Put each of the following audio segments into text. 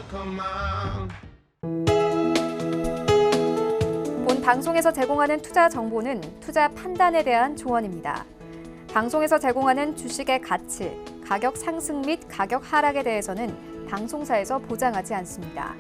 본 방송에서 제공하는 투자 정보는 투자 판단에 대한 조언입니다. 방송에서 제공하는 주식의 가치, 가격 상승 및 가격 하락에 대해서는 방송사에서 보장하지 않습니다.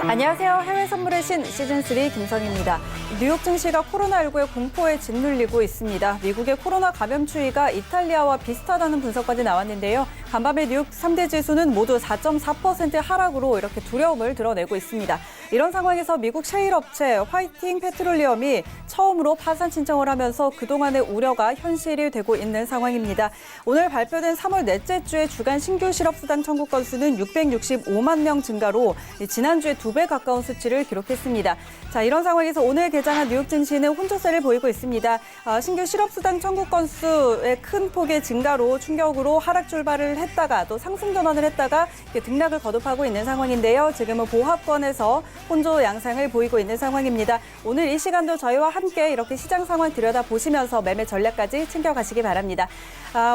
안녕하세요. 해외 선물의 신 시즌3 김성희입니다. 뉴욕 증시가 코로나19의 공포에 짓눌리고 있습니다. 미국의 코로나 감염 추이가 이탈리아와 비슷하다는 분석까지 나왔는데요. 간밤에 뉴욕 3대 지수는 모두 4.4% 하락으로 이렇게 두려움을 드러내고 있습니다. 이런 상황에서 미국 셰일 업체 화이팅 페트롤리엄이 처음으로 파산 신청을 하면서 그동안의 우려가 현실이 되고 있는 상황입니다. 오늘 발표된 3월 넷째 주의 주간 신규 실업수당 청구 건수는 665만 명 증가로 지난주에 2배 가까운 수치를 기록했습니다. 자, 이런 상황에서 오늘 개장한 뉴욕 증시는 혼조세를 보이고 있습니다. 신규 실업수당 청구 건수의 큰 폭의 증가로 충격으로 하락 출발을 했다가 또 상승 전환을 했다가 등락을 거듭하고 있는 상황인데요. 지금은 보합권에서 혼조 양상을 보이고 있는 상황입니다. 오늘 이 시간도 저희와 함께 이렇게 시장 상황 들여다보시면서 매매 전략까지 챙겨가시기 바랍니다.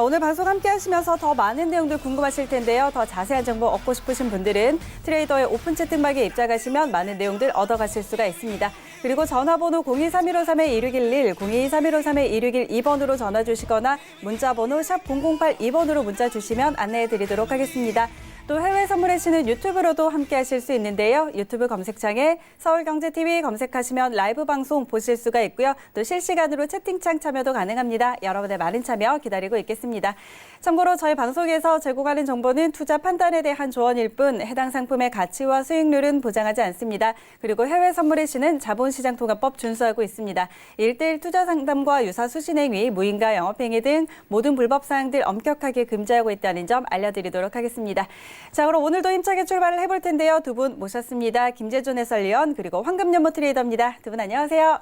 오늘 방송 함께 하시면서 더 많은 내용들 궁금하실 텐데요. 더 자세한 정보 얻고 싶으신 분들은 트레이더의 오픈 채팅방에 입장하시면 많은 내용들 얻어가실 수가 있습니다. 그리고 전화번호 023153-1611, 023153-1612번으로 전화 주시거나 문자번호 샵 0082번으로 문자 주시면 안내해 드리도록 하겠습니다. 또 해외 선물의 신은 유튜브로도 함께 하실 수 있는데요. 유튜브 검색창에 서울경제TV 검색하시면 라이브 방송 보실 수가 있고요. 또 실시간으로 채팅창 참여도 가능합니다. 여러분의 많은 참여 기다리고 있겠습니다. 참고로 저희 방송에서 제공하는 정보는 투자 판단에 대한 조언일 뿐 해당 상품의 가치와 수익률은 보장하지 않습니다. 그리고 해외 선물의 신은 자본시장통합법 준수하고 있습니다. 1:1 투자 상담과 유사 수신행위, 무인가 영업행위 등 모든 불법 사항들 엄격하게 금지하고 있다는 점 알려드리도록 하겠습니다. 자, 그럼 오늘도 힘차게 출발을 해볼 텐데요. 두 분 모셨습니다. 김재준 해설위원 그리고 황금연모 트레이더입니다. 두 분 안녕하세요.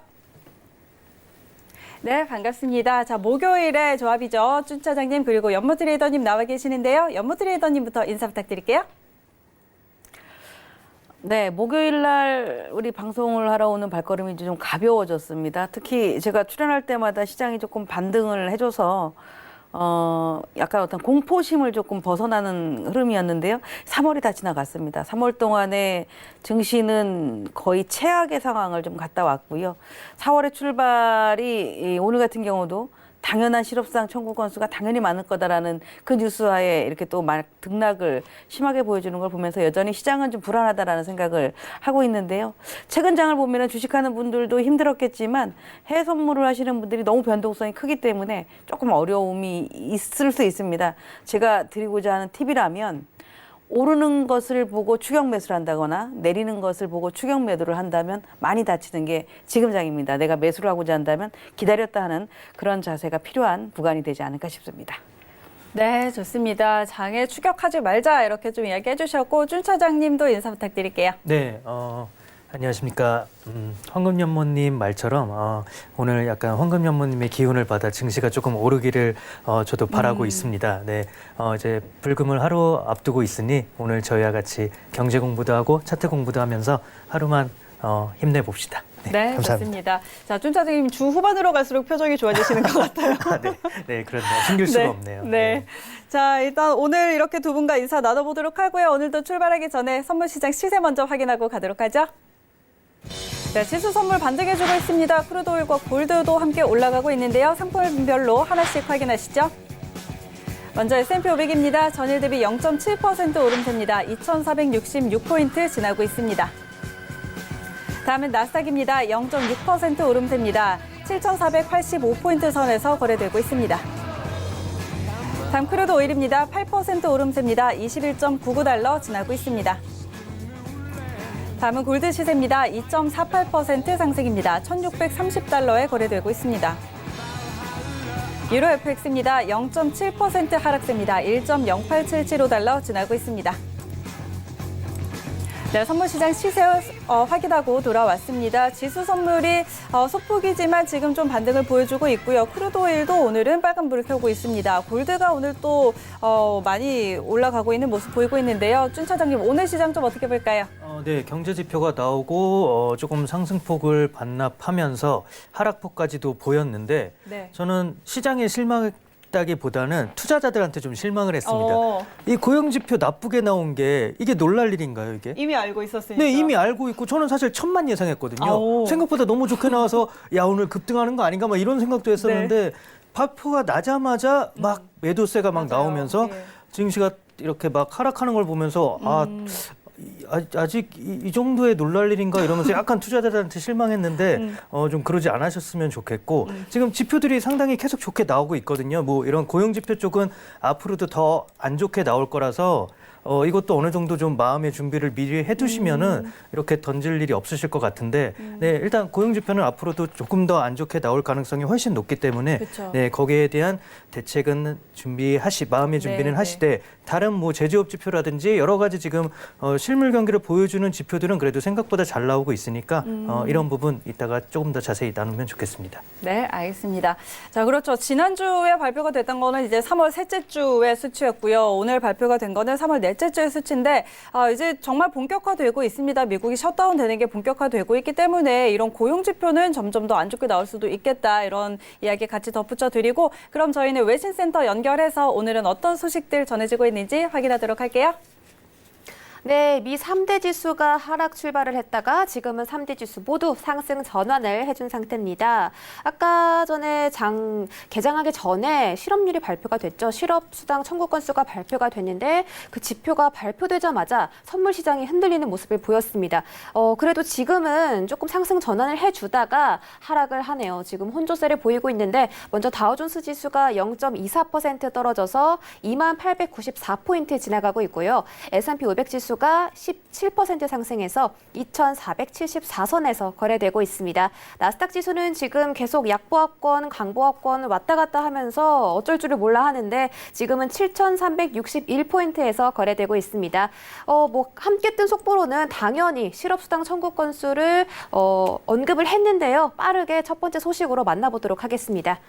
네, 반갑습니다. 자, 목요일의 조합이죠. 준 차장님 그리고 연모 트레이더님 나와 계시는데요. 연모 트레이더님부터 인사 부탁드릴게요. 네, 목요일 날 우리 방송을 하러 오는 발걸음이 이제 좀 가벼워졌습니다. 특히 제가 출연할 때마다 시장이 조금 반등을 해줘서 약간 어떤 공포심을 조금 벗어나는 흐름이었는데요. 3월이 다 지나갔습니다. 3월 동안에 증시는 거의 최악의 상황을 좀 갔다 왔고요. 4월의 출발이 오늘 같은 경우도 당연한 실업수당 청구 건수가 당연히 많을 거다라는 그 뉴스하에 이렇게 또 막 등락을 심하게 보여주는 걸 보면서 여전히 시장은 좀 불안하다라는 생각을 하고 있는데요. 최근 장을 보면 주식하는 분들도 힘들었겠지만 해외 선물을 하시는 분들이 너무 변동성이 크기 때문에 조금 어려움이 있을 수 있습니다. 제가 드리고자 하는 팁이라면 오르는 것을 보고 추격 매수를 한다거나 내리는 것을 보고 추격 매도를 한다면 많이 다치는 게 지금 장입니다. 내가 매수를 하고자 한다면 기다렸다 하는 그런 자세가 필요한 구간이 되지 않을까 싶습니다. 네, 좋습니다. 장에 추격하지 말자 이렇게 좀 이야기해 주셨고 준 차장님도 인사 부탁드릴게요. 네, 안녕하십니까. 황금연모님 말처럼 오늘 약간 황금연모님의 기운을 받아 증시가 조금 오르기를 저도 바라고 있습니다. 네, 이제 불금을 하루 앞두고 있으니 오늘 저희와 같이 경제 공부도 하고 차트 공부도 하면서 하루만 힘내봅시다. 네, 감사합니다. 좋습니다. 자, 준 차장님 주 후반으로 갈수록 표정이 좋아지시는 것 같아요. 네, 그렇네요. 숨길 수가 없네요. 네. 자, 일단 오늘 이렇게 두 분과 인사 나눠보도록 하고요. 오늘도 출발하기 전에 선물 시장 시세 먼저 확인하고 가도록 하죠. 네, 지수 선물 반등해주고 있습니다. 크루드 오일과 골드도 함께 올라가고 있는데요. 상품별로 하나씩 확인하시죠. 먼저 S&P 500입니다. 전일 대비 0.7% 오름세입니다. 2,466포인트 지나고 있습니다. 다음은 나스닥입니다. 0.6% 오름세입니다. 7,485포인트 선에서 거래되고 있습니다. 다음 크루드 오일입니다. 8% 오름세입니다. 21.99달러 지나고 있습니다. 다음은 골드 시세입니다. 2.48% 상승입니다. 1,630달러에 거래되고 있습니다. 유로 FX입니다. 0.7% 하락세입니다. 1.0877달러 지나고 있습니다. 네, 선물시장 시세 확인하고 돌아왔습니다. 지수 선물이 소폭이지만 지금 좀 반등을 보여주고 있고요. 크루드 오일도 오늘은 빨간불을 켜고 있습니다. 골드가 오늘 또 많이 올라가고 있는 모습 보이고 있는데요. 준 차장님, 오늘 시장 좀 어떻게 볼까요? 네, 경제 지표가 나오고 조금 상승폭을 반납하면서 하락폭까지도 보였는데 네. 저는 시장에 실망 실망했다기보다는 투자자들한테 좀 실망을 했습니다. 어. 이 고용 지표 나쁘게 나온 게 이게 놀랄 일인가요, 이게? 이미 알고 있었으니까. 네, 이미 알고 있고 저는 사실 1,000만 예상했거든요. 아오. 생각보다 너무 좋게 나와서 야, 오늘 급등하는 거 아닌가 막 이런 생각도 했었는데 발표가 나자마자 막 매도세가 막 맞아요. 나오면서 예. 증시가 이렇게 막 하락하는 걸 보면서 아직 이 정도의 놀랄 일인가 이러면서 약간 투자자들한테 실망했는데 좀 그러지 않으셨으면 좋겠고 지금 지표들이 상당히 계속 좋게 나오고 있거든요. 뭐 이런 고용 지표 쪽은 앞으로도 더 안 좋게 나올 거라서 이것도 어느 정도 좀 마음의 준비를 미리 해두시면은 이렇게 던질 일이 없으실 것 같은데, 네, 일단 고용 지표는 앞으로도 조금 더 안 좋게 나올 가능성이 훨씬 높기 때문에, 그쵸. 네, 거기에 대한 대책은 마음의 준비는 네, 하시되 다른 뭐 제조업 지표라든지 여러 가지 지금 실물 경기를 보여주는 지표들은 그래도 생각보다 잘 나오고 있으니까 이런 부분 이따가 조금 더 자세히 나누면 좋겠습니다. 네, 알겠습니다. 자, 그렇죠. 지난주에 발표가 됐던 거는 이제 3월 셋째 주의 수치였고요. 오늘 발표가 된 거는 3월 넷째 주의 수치인데 이제 정말 본격화되고 있습니다. 미국이 셧다운 되는 게 본격화되고 있기 때문에 이런 고용 지표는 점점 더 안 좋게 나올 수도 있겠다. 이런 이야기 같이 덧붙여 드리고 그럼 저희는 외신센터 연결해서 오늘은 어떤 소식들 전해지고 있는지 확인하도록 할게요. 네, 미 3대 지수가 하락 출발을 했다가 지금은 3대 지수 모두 상승 전환을 해준 상태입니다. 아까 전에 개장하기 전에 실업률이 발표가 됐죠. 실업수당 청구 건수가 발표가 됐는데 그 지표가 발표되자마자 선물 시장이 흔들리는 모습을 보였습니다. 그래도 지금은 조금 상승 전환을 해주다가 하락을 하네요. 지금 혼조세를 보이고 있는데 먼저 다우존스 지수가 0.24% 떨어져서 2894포인트 지나가고 있고요. S&P 500 지수가 17% 상승해서 2474선에서 거래되고 있습니다. 나스닥 지수는 지금 계속 약보합권, 강보합권 왔다 갔다 하면서 어쩔 줄을 몰라 하는데 지금은 7361포인트에서 거래되고 있습니다. 함께 뜬 속보로는 당연히 실업수당 청구 건수를 언급을 했는데요. 빠르게 첫 번째 소식으로 만나보도록 하겠습니다.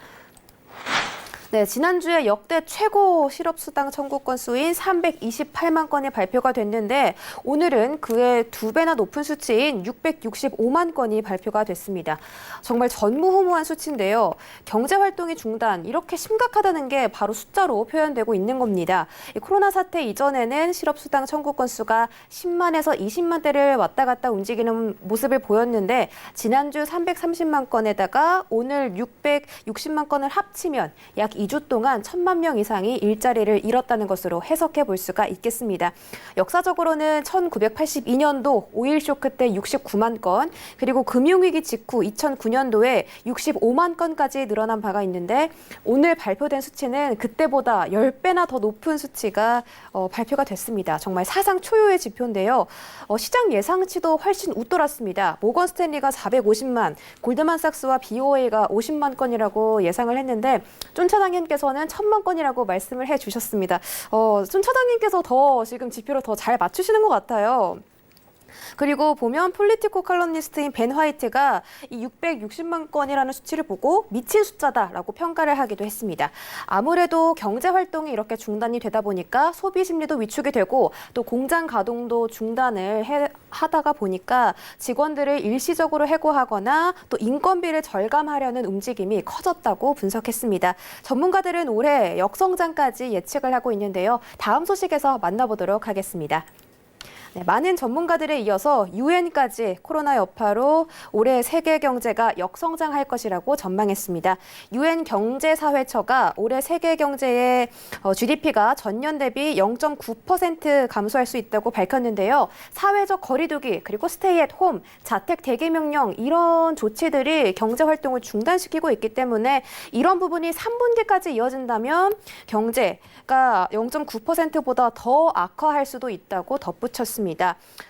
네, 지난주에 역대 최고 실업수당 청구 건수인 328만 건이 발표가 됐는데 오늘은 그의 2배나 높은 수치인 665만 건이 발표가 됐습니다. 정말 전무후무한 수치인데요. 경제활동의 중단, 이렇게 심각하다는 게 바로 숫자로 표현되고 있는 겁니다. 이 코로나 사태 이전에는 실업수당 청구 건수가 10만에서 20만 대를 왔다 갔다 움직이는 모습을 보였는데 지난주 330만 건에다가 오늘 660만 건을 합치면 약 2주 동안 1,000만 명 이상이 일자리를 잃었다는 것으로 해석해 볼 수가 있겠습니다. 역사적으로는 1982년도 오일 쇼크 때 69만 건, 그리고 금융위기 직후 2009년도에 65만 건까지 늘어난 바가 있는데 오늘 발표된 수치는 그때보다 10배나 더 높은 수치가 발표가 됐습니다. 정말 사상 초유의 지표인데요. 시장 예상치도 훨씬 웃돌았습니다. 모건 스탠리가 450만, 골드만삭스와 BOA가 50만 건이라고 예상을 했는데 쫀 차장님께서는 1,000만 건이라고 말씀을 해주셨습니다. 쫀 차장님께서 더 지금 지표를 더 잘 맞추시는 것 같아요. 그리고 보면 폴리티코 칼럼니스트인 벤 화이트가 이 660만 건이라는 수치를 보고 미친 숫자다라고 평가를 하기도 했습니다. 아무래도 경제 활동이 이렇게 중단이 되다 보니까 소비 심리도 위축이 되고 또 공장 가동도 중단을 하다가 보니까 직원들을 일시적으로 해고하거나 또 인건비를 절감하려는 움직임이 커졌다고 분석했습니다. 전문가들은 올해 역성장까지 예측을 하고 있는데요. 다음 소식에서 만나보도록 하겠습니다. 네, 많은 전문가들에 이어서 유엔까지 코로나 여파로 올해 세계 경제가 역성장할 것이라고 전망했습니다. 유엔 경제사회처가 올해 세계 경제의 GDP가 전년 대비 0.9% 감소할 수 있다고 밝혔는데요. 사회적 거리두기 그리고 스테이 앳 홈, 자택 대기 명령 이런 조치들이 경제 활동을 중단시키고 있기 때문에 이런 부분이 3분기까지 이어진다면 경제가 0.9%보다 더 악화할 수도 있다고 덧붙였습니다.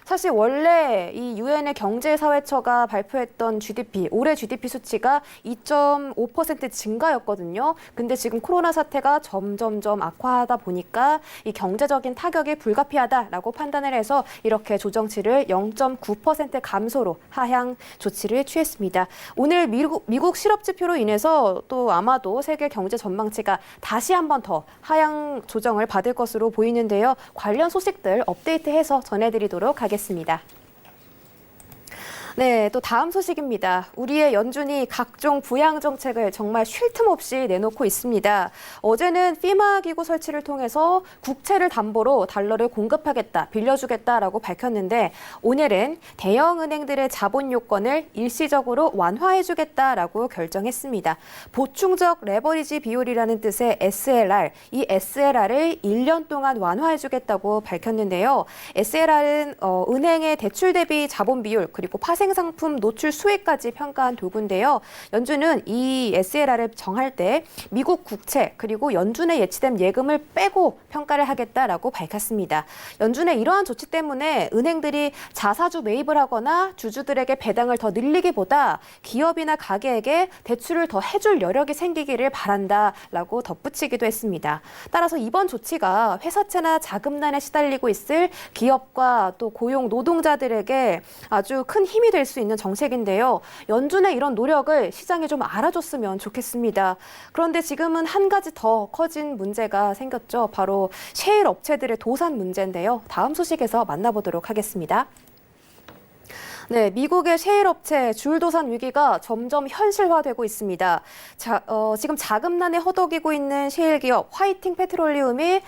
사실 원래 이 유엔의 경제사회처가 발표했던 GDP, 올해 GDP 수치가 2.5% 증가였거든요. 근데 지금 코로나 사태가 점점점 악화하다 보니까 이 경제적인 타격이 불가피하다라고 판단을 해서 이렇게 조정치를 0.9% 감소로 하향 조치를 취했습니다. 오늘 미국 실업 지표로 인해서 또 아마도 세계 경제 전망치가 다시 한 번 더 하향 조정을 받을 것으로 보이는데요. 관련 소식들 업데이트해서 전해드리도록 하겠습니다. 네, 또 다음 소식입니다. 우리의 연준이 각종 부양 정책을 정말 쉴 틈 없이 내놓고 있습니다. 어제는 피마 기구 설치를 통해서 국채를 담보로 달러를 공급하겠다, 빌려주겠다라고 밝혔는데 오늘은 대형 은행들의 자본 요건을 일시적으로 완화해주겠다라고 결정했습니다. 보충적 레버리지 비율이라는 뜻의 SLR, 이 SLR을 1년 동안 완화해주겠다고 밝혔는데요. SLR은 은행의 대출 대비 자본 비율 그리고 파생상품 노출 수혜까지 평가한 도구인데요. 연준은 이 SLR을 정할 때 미국 국채 그리고 연준에 예치된 예금을 빼고 평가를 하겠다라고 밝혔습니다. 연준의 이러한 조치 때문에 은행들이 자사주 매입을 하거나 주주들에게 배당을 더 늘리기보다 기업이나 가게에게 대출을 더 해줄 여력이 생기기를 바란다라고 덧붙이기도 했습니다. 따라서 이번 조치가 회사채나 자금난에 시달리고 있을 기업과 또 고용 노동자들에게 아주 큰 힘이 될 수 있는 정책인데요. 연준의 이런 노력을 시장이 좀 알아줬으면 좋겠습니다. 그런데 지금은 한 가지 더 커진 문제가 생겼죠. 바로 셰일 업체들의 도산 문제인데요. 다음 소식에서 만나보도록 하겠습니다. 네, 미국의 셰일 업체 줄도산 위기가 점점 현실화되고 있습니다. 지금 자금난에 허덕이고 있는 셰일 기업 화이팅 페트롤리움이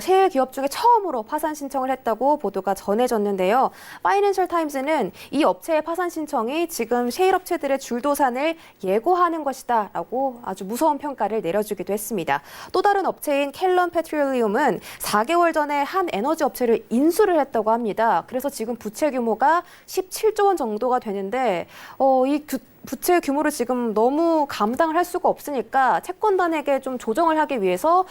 셰일 기업 중에 처음으로 파산 신청을 했다고 보도가 전해졌는데요. 파이낸셜 타임즈는 이 업체의 파산 신청이 지금 셰일 업체들의 줄도산을 예고하는 것이다라고 아주 무서운 평가를 내려주기도 했습니다. 또 다른 업체인 켈런 페트롤리움은 4개월 전에 한 에너지 업체를 인수를 했다고 합니다. 그래서 지금 부채 규모가 17조 원 정도가 되는데 이 부채 규모를 지금 너무 감당을 할 수가 없으니까 채권단에게 좀 조정을 하기 위해서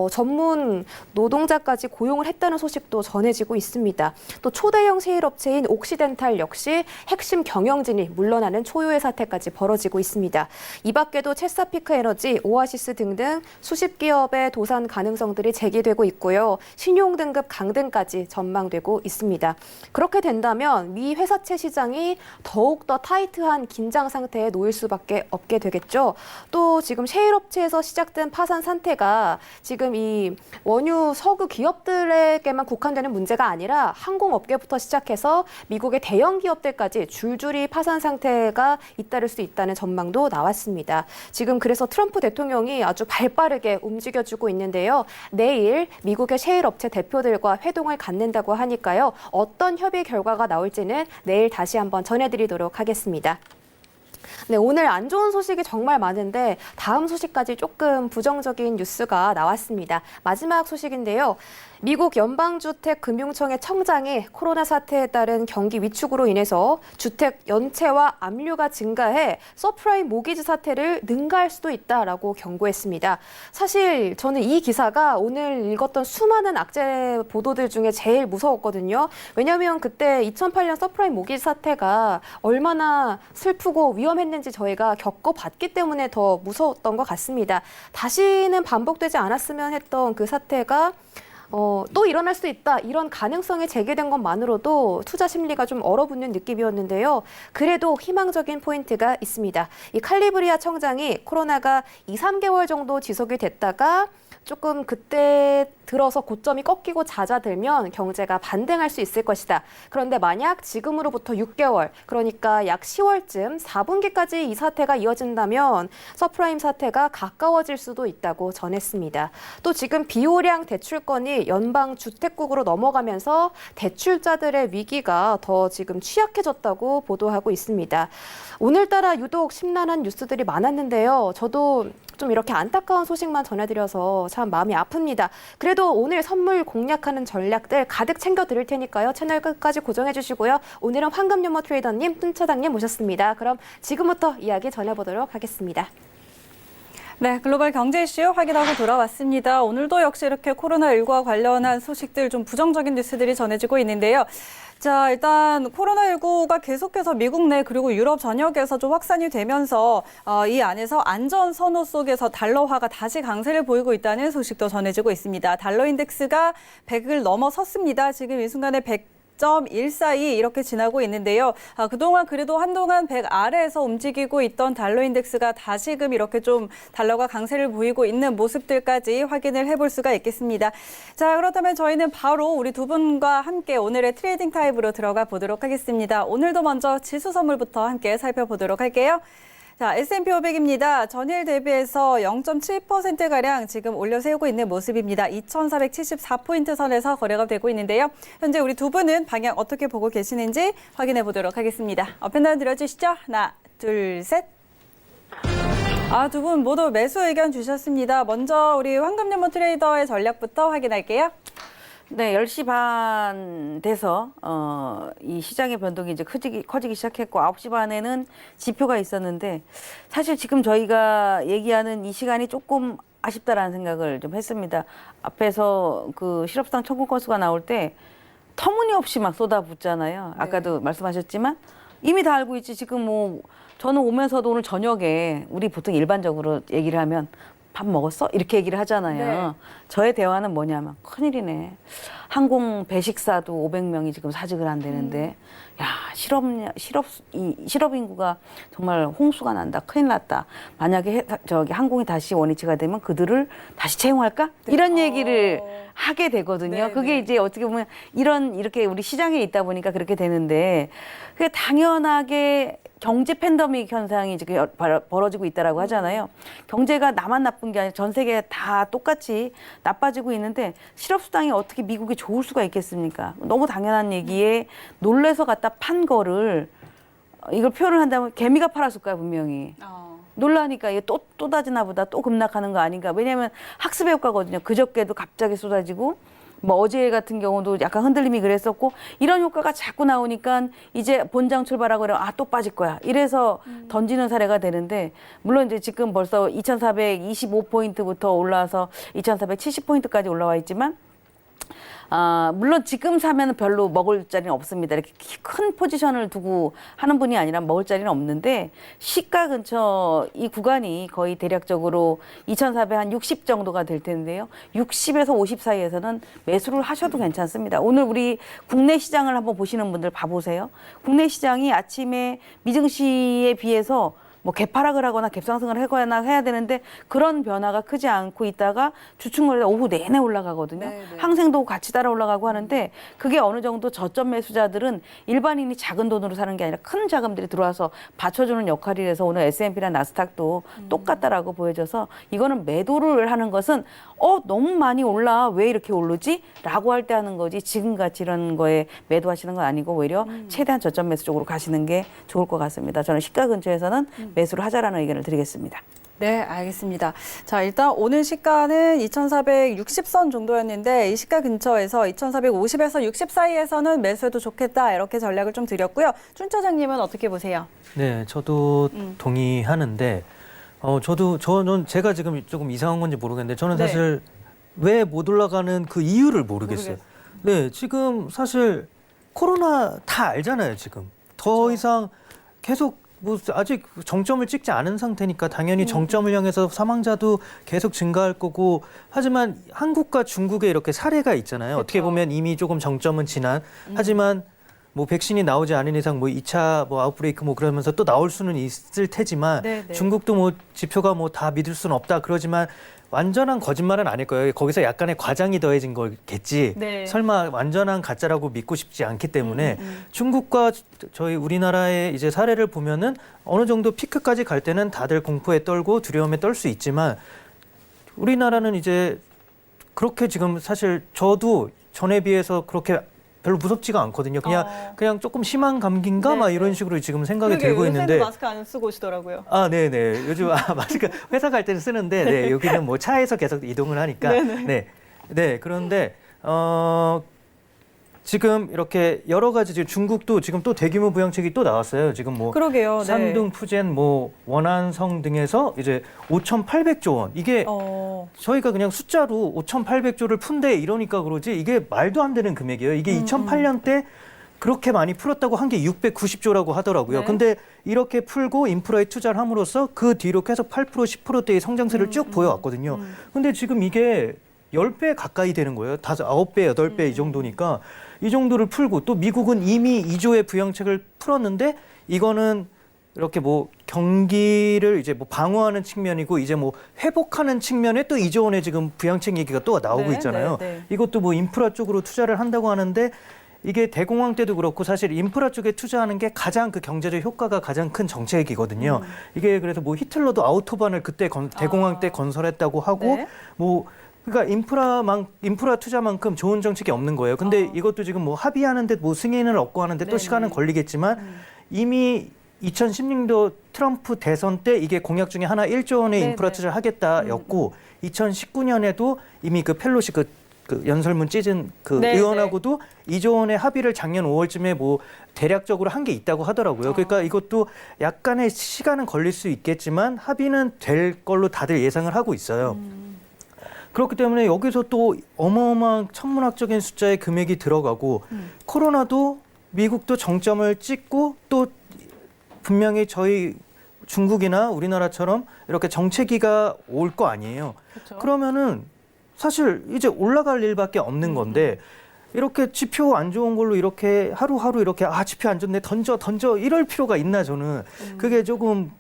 전문 노동자까지 고용을 했다는 소식도 전해지고 있습니다. 또 초대형 셰일 업체인 옥시덴탈 역시 핵심 경영진이 물러나는 초유의 사태까지 벌어지고 있습니다. 이 밖에도 체사피크 에너지, 오아시스 등등 수십 기업의 도산 가능성들이 제기되고 있고요. 신용 등급 강등까지 전망되고 있습니다. 그렇게 된다면 미 회사채 시장이 더욱더 타이트한 긴장 상태에 놓일 수밖에 없게 되겠죠. 또 지금 셰일 업체에서 시작된 파산 상태가 지금 이 원유 석유 기업들에게만 국한되는 문제가 아니라 항공업계부터 시작해서 미국의 대형 기업들까지 줄줄이 파산 상태가 잇따를 수 있다는 전망도 나왔습니다. 지금 그래서 트럼프 대통령이 아주 발빠르게 움직여주고 있는데요. 내일 미국의 셰일 업체 대표들과 회동을 갖는다고 하니까요. 어떤 협의 결과가 나올지는 내일 다시 한번 전해드리도록 하겠습니다. 네, 오늘 안 좋은 소식이 정말 많은데 다음 소식까지 조금 부정적인 뉴스가 나왔습니다. 마지막 소식인데요. 미국 연방주택금융청의 청장이 코로나 사태에 따른 경기 위축으로 인해서 주택 연체와 압류가 증가해 서프라임 모기지 사태를 능가할 수도 있다라고 경고했습니다. 사실 저는 이 기사가 오늘 읽었던 수많은 악재 보도들 중에 제일 무서웠거든요. 왜냐하면 그때 2008년 서프라임 모기지 사태가 얼마나 슬프고 위험했는지 저희가 겪어봤기 때문에 더 무서웠던 것 같습니다. 다시는 반복되지 않았으면 했던 그 사태가 또 일어날 수 있다. 이런 가능성이 제기된 것만으로도 투자 심리가 좀 얼어붙는 느낌이었는데요. 그래도 희망적인 포인트가 있습니다. 이 칼리브리아 청장이 코로나가 2, 3개월 정도 지속이 됐다가 조금 그때 들어서 고점이 꺾이고 잦아들면 경제가 반등할 수 있을 것이다. 그런데 만약 지금으로부터 6개월, 그러니까 약 10월쯤 4분기까지 이 사태가 이어진다면 서프라임 사태가 가까워질 수도 있다고 전했습니다. 또 지금 비호량 대출권이 연방주택국으로 넘어가면서 대출자들의 위기가 더 지금 취약해졌다고 보도하고 있습니다. 오늘따라 유독 심란한 뉴스들이 많았는데요. 저도 좀 이렇게 안타까운 소식만 전해드려서 참 마음이 아픕니다. 그래도 오늘 선물 공략하는 전략들 가득 챙겨드릴 테니까요. 채널 끝까지 고정해 주시고요. 오늘은 황금연모 트레이더님, 뜬 차장님 모셨습니다. 그럼 지금부터 이야기 전해보도록 하겠습니다. 네, 글로벌 경제 이슈 확인하고 돌아왔습니다. 오늘도 역시 이렇게 코로나19와 관련한 소식들 좀 부정적인 뉴스들이 전해지고 있는데요. 자, 일단 코로나19가 계속해서 미국 내 그리고 유럽 전역에서 좀 확산이 되면서 이 안에서 안전 선호 속에서 달러화가 다시 강세를 보이고 있다는 소식도 전해지고 있습니다. 달러 인덱스가 100을 넘어섰습니다. 지금 이 순간에 100.142 이렇게 지나고 있는데요. 그동안 그래도 한동안 100 아래에서 움직이고 있던 달러 인덱스가 다시금 이렇게 좀 달러가 강세를 보이고 있는 모습들까지 확인을 해볼 수가 있겠습니다. 자, 그렇다면 저희는 바로 우리 두 분과 함께 오늘의 트레이딩 타입으로 들어가 보도록 하겠습니다. 오늘도 먼저 지수 선물부터 함께 살펴보도록 할게요. 자, S&P 500입니다. 전일 대비해서 0.7%가량 지금 올려 세우고 있는 모습입니다. 2,474포인트 선에서 거래가 되고 있는데요. 현재 우리 두 분은 방향 어떻게 보고 계시는지 확인해 보도록 하겠습니다. 업앤다운 들어주시죠. 하나, 둘, 셋. 두 분 모두 매수 의견 주셨습니다. 먼저 우리 황금연못 트레이더의 전략부터 확인할게요. 네, 10시 반 돼서 이 시장의 변동이 이제 커지기 시작했고 9시 반에는 지표가 있었는데 사실 지금 저희가 얘기하는 이 시간이 조금 아쉽다라는 생각을 좀 했습니다. 앞에서 그 실업수당 청구 건수가 나올 때 터무니없이 막 쏟아붓잖아요. 아까도 말씀하셨지만 이미 다 알고 있지. 지금 뭐 저는 오면서도 오늘 저녁에 우리 보통 일반적으로 얘기를 하면 밥 먹었어? 이렇게 얘기를 하잖아요. 네. 저의 대화는 뭐냐면 큰일이네. 항공 배식사도 500명이 지금 사직을 한다는데 야, 실업 인구가 정말 홍수가 난다. 큰일 났다. 만약에 항공이 다시 원위치가 되면 그들을 다시 채용할까? 이런 얘기를 하게 되거든요. 네, 그게 네. 이제 어떻게 보면 이렇게 우리 시장에 있다 보니까 그렇게 되는데 그게 당연하게 경제 팬데믹 현상이 지금 벌어지고 있다라고 하잖아요. 경제가 나만 나쁜 게 아니라 전 세계 다 똑같이 나빠지고 있는데 실업수당이 어떻게 미국이 좋을 수가 있겠습니까? 너무 당연한 얘기에 놀래서 갖다 판 거를 이걸 표현을 한다면 개미가 팔았을 거야 분명히. 놀라니까 이게 또 다지나 보다 또 급락하는 거 아닌가. 왜냐하면 학습의 효과거든요. 그저께도 갑자기 쏟아지고 뭐 어제 같은 경우도 약간 흔들림이 그랬었고 이런 효과가 자꾸 나오니까 이제 본장 출발하고 그러면 또 빠질 거야. 이래서 던지는 사례가 되는데 물론 이제 지금 벌써 2,425포인트부터 올라와서 2,470포인트까지 올라와 있지만 물론 지금 사면 별로 먹을 자리는 없습니다. 이렇게 큰 포지션을 두고 하는 분이 아니라 먹을 자리는 없는데 시가 근처 이 구간이 거의 대략적으로 2,460 정도가 될 텐데요. 60에서 50 사이에서는 매수를 하셔도 괜찮습니다. 오늘 우리 국내 시장을 한번 보시는 분들 봐보세요. 국내 시장이 아침에 미증시에 비해서 뭐 개파락을 하거나 갭상승을 하거나 해야 되는데 그런 변화가 크지 않고 있다가 주춤거리다 오후 내내 올라가거든요. 네네. 항생도 같이 따라 올라가고 하는데 그게 어느 정도 저점 매수자들은 일반인이 작은 돈으로 사는 게 아니라 큰 자금들이 들어와서 받쳐주는 역할이라서 오늘 S&P나 나스닥도 똑같다라고 보여져서 이거는 매도를 하는 것은 너무 많이 올라 왜 이렇게 오르지? 라고 할 때 하는 거지 지금같이 이런 거에 매도하시는 건 아니고 오히려 최대한 저점 매수 쪽으로 가시는 게 좋을 것 같습니다. 저는 시가 근처에서는 매수를 하자라는 의견을 드리겠습니다. 네, 알겠습니다. 자, 일단 오늘 시가는 2,460선 정도였는데 이 시가 근처에서 2,450에서 60 사이에서는 매수해도 좋겠다 이렇게 전략을 좀 드렸고요. 준 차장님은 어떻게 보세요? 네, 저도 동의하는데 저는 제가 지금 조금 이상한 건지 모르겠는데 저는 네. 사실 왜 못 올라가는 그 이유를 모르겠어요. 네, 지금 사실 코로나 다 알잖아요, 지금. 더 이상 계속 뭐 아직 정점을 찍지 않은 상태니까 당연히 정점을 향해서 사망자도 계속 증가할 거고 하지만 한국과 중국에 이렇게 사례가 있잖아요. 어떻게 보면 이미 조금 정점은 지난 하지만 뭐 백신이 나오지 않은 이상 뭐 2차 뭐 아웃브레이크 뭐 그러면서 또 나올 수는 있을 테지만 네네. 중국도 뭐 지표가 뭐 다 믿을 수는 없다 그러지만 완전한 거짓말은 아닐 거예요. 거기서 약간의 과장이 더해진 거겠지. 네. 설마 완전한 가짜라고 믿고 싶지 않기 때문에 중국과 저희 우리나라의 이제 사례를 보면은 어느 정도 피크까지 갈 때는 다들 공포에 떨고 두려움에 떨 수 있지만 우리나라는 이제 그렇게 지금 사실 저도 전에 비해서 그렇게 별로 무섭지가 않거든요. 그냥 조금 심한 감기인가 막 이런 식으로 지금 생각이 들고 있는데. 마스크 안 쓰고 오시더라고요. 네네. 요즘 마스크 회사 갈 때는 쓰는데, 네, 여기는 뭐 차에서 계속 이동을 하니까. 네. 그런데, 지금 이렇게 여러 가지 지금 중국도 지금 또 대규모 부양책이 또 나왔어요. 지금 뭐. 그러게요. 네. 산둥, 푸젠, 뭐 원안성 등에서 이제 5,800조 원. 이게 저희가 그냥 숫자로 5,800조를 푼대 이러니까 그러지 이게 말도 안 되는 금액이에요. 이게 2008년 때 그렇게 많이 풀었다고 한 게 690조라고 하더라고요. 네. 근데 이렇게 풀고 인프라에 투자를 함으로써 그 뒤로 계속 8% 10%대의 성장세를 쭉 보여왔거든요. 근데 지금 이게 10배 가까이 되는 거예요. 9배, 8배 이 정도니까 이 정도를 풀고 또 미국은 이미 2조의 부양책을 풀었는데 이거는 이렇게 뭐 경기를 이제 뭐 방어하는 측면이고 이제 뭐 회복하는 측면에 또 2조 원의 지금 부양책 얘기가 또 나오고 네, 있잖아요. 네. 이것도 뭐 인프라 쪽으로 투자를 한다고 하는데 이게 대공황 때도 그렇고 사실 인프라 쪽에 투자하는 게 가장 그 경제적 효과가 가장 큰 정책이거든요. 이게 그래서 뭐 히틀러도 아우토반을 그때 대공황 때 건설했다고 하고 네. 뭐 그러니까 인프라 투자만큼 좋은 정책이 없는 거예요. 근데 이것도 지금 뭐 합의하는데 뭐 승인을 얻고 하는데 또 네네. 시간은 걸리겠지만 이미 2016년도 트럼프 대선 때 이게 공약 중에 하나 1조 원의 네네. 인프라 투자를 하겠다였고 2019년에도 이미 그 펠로시 그 연설문 찢은 그 네네. 의원하고도 2조 원의 합의를 작년 5월쯤에 뭐 대략적으로 한 게 있다고 하더라고요. 그러니까 이것도 약간의 시간은 걸릴 수 있겠지만 합의는 될 걸로 다들 예상을 하고 있어요. 그렇기 때문에 여기서 또 어마어마한 천문학적인 숫자의 금액이 들어가고 코로나도 미국도 정점을 찍고 또 분명히 저희 중국이나 우리나라처럼 이렇게 정체기가 올 거 아니에요. 그러면은 사실 이제 올라갈 일밖에 없는 건데 이렇게 지표 안 좋은 걸로 이렇게 하루하루 이렇게 지표 안 좋네 던져 이럴 필요가 있나 저는 그게 조금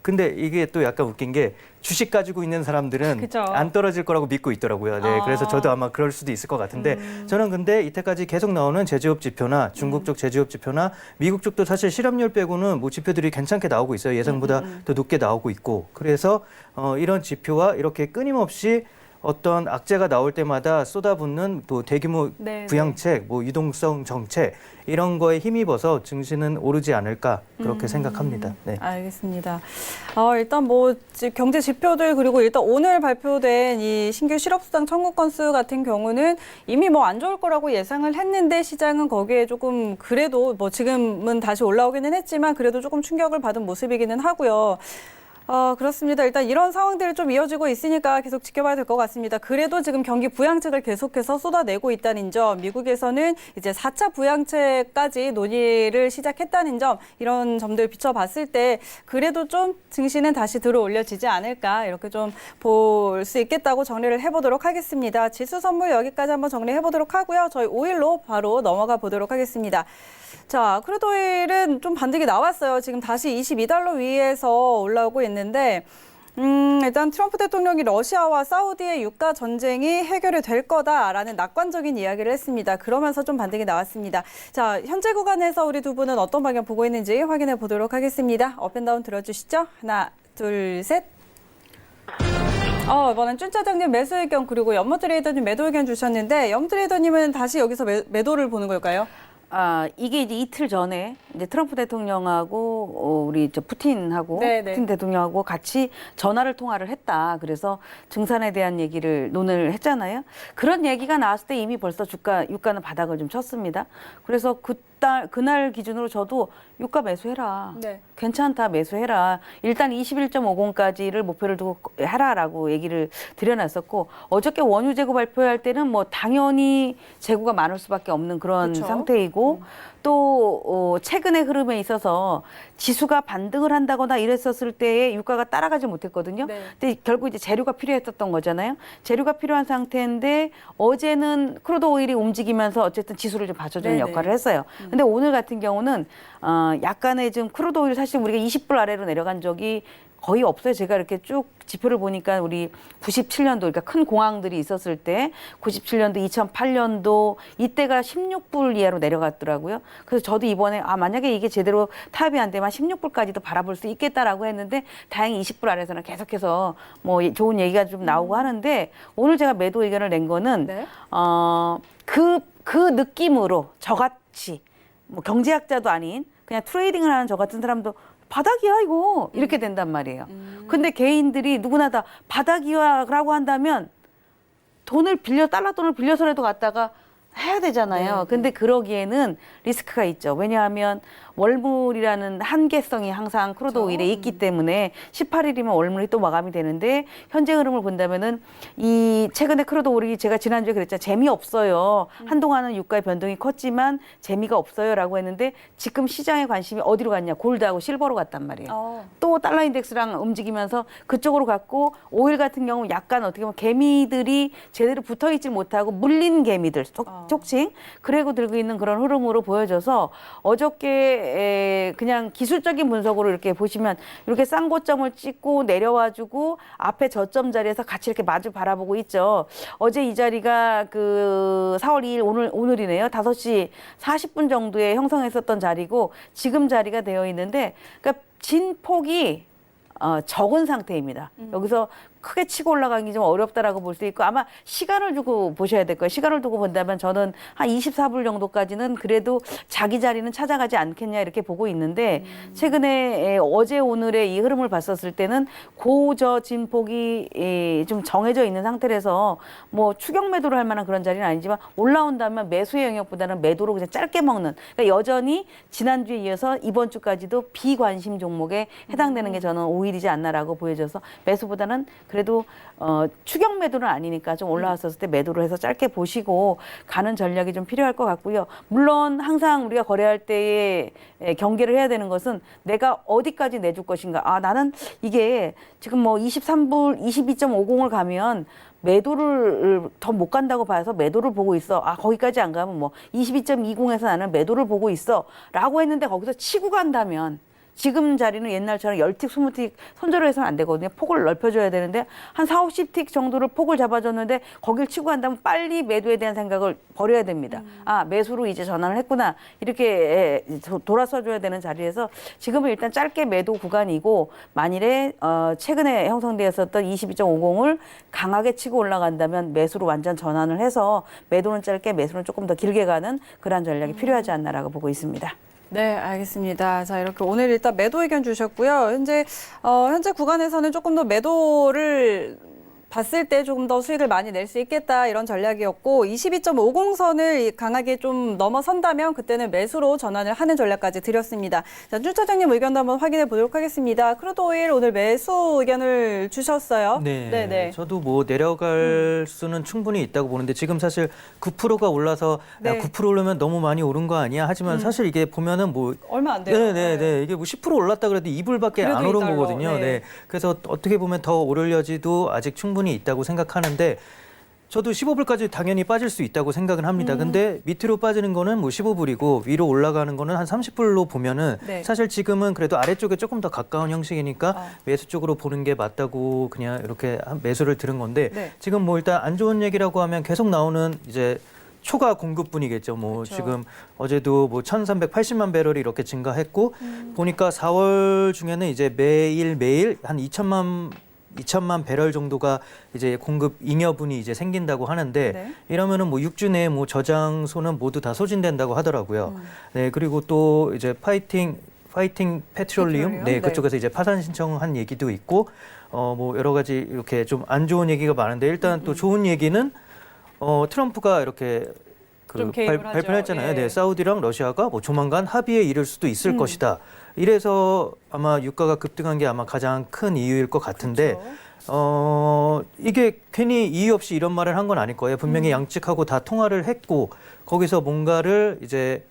근데 이게 또 약간 웃긴 게 주식 가지고 있는 사람들은 그죠. 안 떨어질 거라고 믿고 있더라고요. 네, 그래서 저도 아마 그럴 수도 있을 것 같은데 저는 근데 이때까지 계속 나오는 제조업 지표나 중국 쪽 제조업 지표나 미국 쪽도 사실 실업률 빼고는 뭐 지표들이 괜찮게 나오고 있어요. 예상보다 더 높게 나오고 있고 그래서 이런 지표와 이렇게 끊임없이 어떤 악재가 나올 때마다 쏟아붓는 또 대규모 네, 부양책, 뭐 유동성 정책 이런 거에 힘입어서 증시는 오르지 않을까 그렇게 생각합니다. 네. 알겠습니다. 일단 뭐 경제 지표들 그리고 일단 오늘 발표된 이 신규 실업수당 청구 건수 같은 경우는 이미 뭐 안 좋을 거라고 예상을 했는데 시장은 거기에 조금 그래도 뭐 지금은 다시 올라오기는 했지만 그래도 조금 충격을 받은 모습이기는 하고요. 그렇습니다. 일단 이런 상황들이 좀 이어지고 있으니까 계속 지켜봐야 될 것 같습니다. 그래도 지금 경기 부양책을 계속해서 쏟아내고 있다는 점, 미국에서는 이제 4차 부양책까지 논의를 시작했다는 점, 이런 점들 비춰봤을 때 그래도 좀 증시는 다시 들어 올려지지 않을까 이렇게 좀 볼 수 있겠다고 정리를 해보도록 하겠습니다. 지수 선물 여기까지 한번 정리해보도록 하고요. 저희 5일로 바로 넘어가 보도록 하겠습니다. 자, 크루드 오일은 좀 반등이 나왔어요. 지금 다시 22달러 위에서 올라오고 있는데 일단 트럼프 대통령이 러시아와 사우디의 유가 전쟁이 해결이 될 거다라는 낙관적인 이야기를 했습니다. 그러면서 좀 반등이 나왔습니다. 자, 현재 구간에서 우리 두 분은 어떤 방향 보고 있는지 확인해 보도록 하겠습니다. 업앤다운 들어주시죠. 하나, 둘, 셋. 이번엔 쭌짜장님 매수 의견 그리고 연모 트레이더님 매도 의견 주셨는데 연모 트레이더님은 다시 여기서 매도를 보는 걸까요? 이게 이제 이틀 전에 이제 트럼프 대통령하고 우리 푸틴하고 네네. 푸틴 대통령하고 같이 통화를 했다. 그래서 증산에 대한 얘기를 논의를 했잖아요. 그런 얘기가 나왔을 때 이미 벌써 유가는 바닥을 좀 쳤습니다. 그래서 그날 기준으로 저도 유가 매수해라. 네. 괜찮다 매수해라. 일단 21.50까지를 목표를 두고 하라라고 얘기를 드려놨었고 어저께 원유 재고 발표할 때는 뭐 당연히 재고가 많을 수밖에 없는 그런 그쵸? 상태이고 또 최근의 흐름에 있어서 지수가 반등을 한다거나 이랬었을 때에 유가가 따라가지 못했거든요. 네. 근데 결국 이제 재료가 필요했었던 거잖아요. 재료가 필요한 상태인데 어제는 크루드 오일이 움직이면서 어쨌든 지수를 좀 받쳐주는 네네. 역할을 했어요. 근데 오늘 같은 경우는 약간의 지금 크루드 오일 사실 우리가 20불 아래로 내려간 적이 거의 없어요. 제가 이렇게 쭉 지표를 보니까 우리 97년도 그러니까 큰 공황들이 있었을 때 97년도, 2008년도 이때가 16불 이하로 내려갔더라고요. 그래서 저도 이번에 만약에 이게 제대로 타협이 안 되면 16불까지도 바라볼 수 있겠다라고 했는데 다행히 20불 아래에서는 계속해서 뭐 좋은 얘기가 좀 나오고 하는데 오늘 제가 매도 의견을 낸 거는 네. 그 느낌으로 저같이 뭐 경제학자도 아닌 그냥 트레이딩을 하는 저 같은 사람도 바닥이야 이거 이렇게 된단 말이에요. 근데 개인들이 누구나 다 바닥이야라고 한다면 달러 돈을 빌려서라도 갔다가 해야 되잖아요. 네, 근데 그러기에는 리스크가 있죠. 왜냐하면 월물이라는 한계성이 항상 크루드 오일에 있기 때문에 18일이면 월물이 또 마감이 되는데 현재 흐름을 본다면은 이 최근에 크루드 오일이 제가 지난주에 그랬잖아요. 재미없어요. 한동안은 유가의 변동이 컸지만 재미가 없어요라고 했는데 지금 시장의 관심이 어디로 갔냐? 골드하고 실버로 갔단 말이에요. 또 달러 인덱스랑 움직이면서 그쪽으로 갔고 오일 같은 경우 약간 어떻게 보면 개미들이 제대로 붙어 있지 못하고 물린 개미들 쪽칭 그래고 들고 있는 그런 흐름으로 보여져서 어저께 그냥 기술적인 분석으로 이렇게 보시면 이렇게 쌍고점을 찍고 내려와주고 앞에 저점 자리에서 같이 이렇게 마주 바라보고 있죠. 어제 이 자리가 그 4월 2일 오늘이네요. 5시 40분 정도에 형성했었던 자리고 지금 자리가 되어 있는데 그러니까 진폭이 적은 상태입니다. 여기서 크게 치고 올라가기 좀 어렵다라고 볼 수 있고 아마 시간을 두고 보셔야 될 거예요. 시간을 두고 본다면 저는 한 24불 정도까지는 그래도 자기 자리는 찾아가지 않겠냐 이렇게 보고 있는데 최근에 어제 오늘의 이 흐름을 봤었을 때는 고저 진폭이 좀 정해져 있는 상태라서 뭐 추격 매도를 할 만한 그런 자리는 아니지만 올라온다면 매수의 영역보다는 매도로 그냥 짧게 먹는 그러니까 여전히 지난주에 이어서 이번 주까지도 비관심 종목에 해당되는 게 저는 오일이지 않나라고 보여져서 매수보다는 그래도 추격 매도는 아니니까 좀 올라왔었을 때 매도를 해서 짧게 보시고 가는 전략이 좀 필요할 것 같고요. 물론 항상 우리가 거래할 때에 경계를 해야 되는 것은 내가 어디까지 내줄 것인가. 아 나는 이게 지금 뭐 23불 22.50을 가면 매도를 더 못 간다고 봐서 매도를 보고 있어. 아 거기까지 안 가면 뭐 22.20에서 나는 매도를 보고 있어 라고 했는데 거기서 치고 간다면 지금 자리는 옛날처럼 10틱, 20틱 손절을 해서는 안 되거든요. 폭을 넓혀줘야 되는데 한 4, 50틱 정도를 폭을 잡아줬는데 거길 치고 간다면 빨리 매도에 대한 생각을 버려야 됩니다. 아 매수로 이제 전환을 했구나. 이렇게 돌아서줘야 되는 자리에서 지금은 일단 짧게 매도 구간이고 만일에 최근에 형성되었었던 22.50을 강하게 치고 올라간다면 매수로 완전 전환을 해서 매도는 짧게 매수는 조금 더 길게 가는 그런 전략이 필요하지 않나라고 보고 있습니다. 네, 알겠습니다. 자, 이렇게 오늘 일단 매도 의견 주셨고요. 현재 구간에서는 조금 더 매도를 봤을 때 조금 더 수익을 많이 낼 수 있겠다 이런 전략이었고 22.50선을 강하게 좀 넘어선다면 그때는 매수로 전환을 하는 전략까지 드렸습니다. 자, 준 차장님 의견도 한번 확인해 보도록 하겠습니다. 크루드 오일 오늘 매수 의견을 주셨어요. 네. 저도 뭐 내려갈 수는 충분히 있다고 보는데 지금 사실 9%가 올라서 네. 야, 9% 오르면 너무 많이 오른 거 아니야? 하지만 사실 이게 보면은 뭐 얼마 안 돼요. 네. 이게 뭐 10% 올랐다 그래도 2불밖에 그래도 안 오른 이달러. 거거든요. 네. 그래서 어떻게 보면 더 오를 여지도 아직 충분히 있다고 생각하는데 저도 15불까지 당연히 빠질 수 있다고 생각은 합니다. 근데 밑으로 빠지는 거는 뭐 15불이고 위로 올라가는 거는 한 30불로 보면은 네. 사실 지금은 그래도 아래쪽에 조금 더 가까운 형식이니까 매수 쪽으로 보는 게 맞다고 그냥 이렇게 매수를 들은 건데 네. 지금 뭐 일단 안 좋은 얘기라고 하면 계속 나오는 이제 초과 공급분이겠죠. 뭐 그렇죠. 지금 어제도 뭐 1,380만 배럴이 이렇게 증가했고 보니까 4월 중에는 이제 매일 한 2천만 배럴 정도가 이제 공급 잉여분이 이제 생긴다고 하는데 네. 이러면은 뭐 6주 내에 뭐 저장소는 모두 다 소진된다고 하더라고요. 네, 그리고 또 이제 파이팅 페트롤리움 네, 그쪽에서 이제 파산 신청한 얘기도 있고 뭐 여러 가지 이렇게 좀 안 좋은 얘기가 많은데 일단 또 좋은 얘기는 트럼프가 이렇게 좀 개입을 하죠. 발표를 했잖아요. 예. 네, 사우디랑 러시아가 뭐 조만간 합의에 이를 수도 있을 것이다. 이래서 아마 유가가 급등한 게 아마 가장 큰 이유일 것 같은데 이게 괜히 이유 없이 이런 말을 한 건 아닐 거예요. 분명히 양측하고 다 통화를 했고 거기서 뭔가를 이제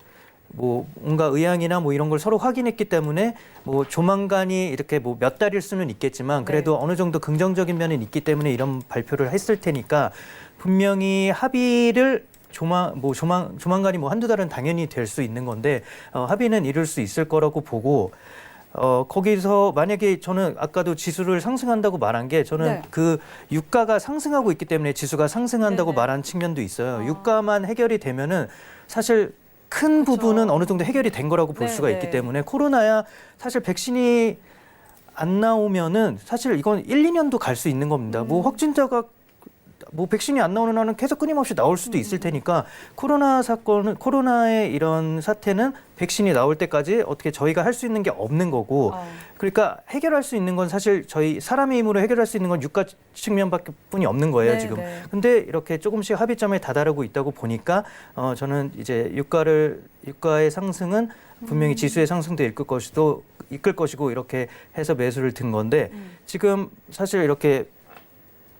뭐 뭔가 의향이나 뭐 이런 걸 서로 확인했기 때문에 뭐 조만간이 이렇게 뭐 몇 달일 수는 있겠지만 그래도 어느 정도 긍정적인 면은 있기 때문에 이런 발표를 했을 테니까 분명히 합의를 조만간이 뭐 한두 달은 당연히 될 수 있는 건데 합의는 이룰 수 있을 거라고 보고 거기서 만약에 저는 아까도 지수를 상승한다고 말한 게 저는 네. 그 유가가 상승하고 있기 때문에 지수가 상승한다고 네네. 말한 측면도 있어요. 유가만 해결이 되면은 사실 큰 부분은 어느 정도 해결이 된 거라고 볼 수가 있기 때문에 코로나야 사실 백신이 안 나오면은 사실 이건 1, 2년도 갈 수 있는 겁니다. 뭐 확진자가 뭐 백신이 안 나오는 한은 계속 끊임없이 나올 수도 있을 테니까 코로나의 이런 사태는 백신이 나올 때까지 어떻게 저희가 할 수 있는 게 없는 거고 그러니까 해결할 수 있는 건 사실 저희 사람의 힘으로 해결할 수 있는 건 유가 측면밖에 뿐이 없는 거예요, 네, 지금. 네. 근데 이렇게 조금씩 합의점에 다다르고 있다고 보니까 저는 이제 유가의 상승은 분명히 지수의 상승도 이끌 것이고 이렇게 해서 매수를 든 건데 지금 사실 이렇게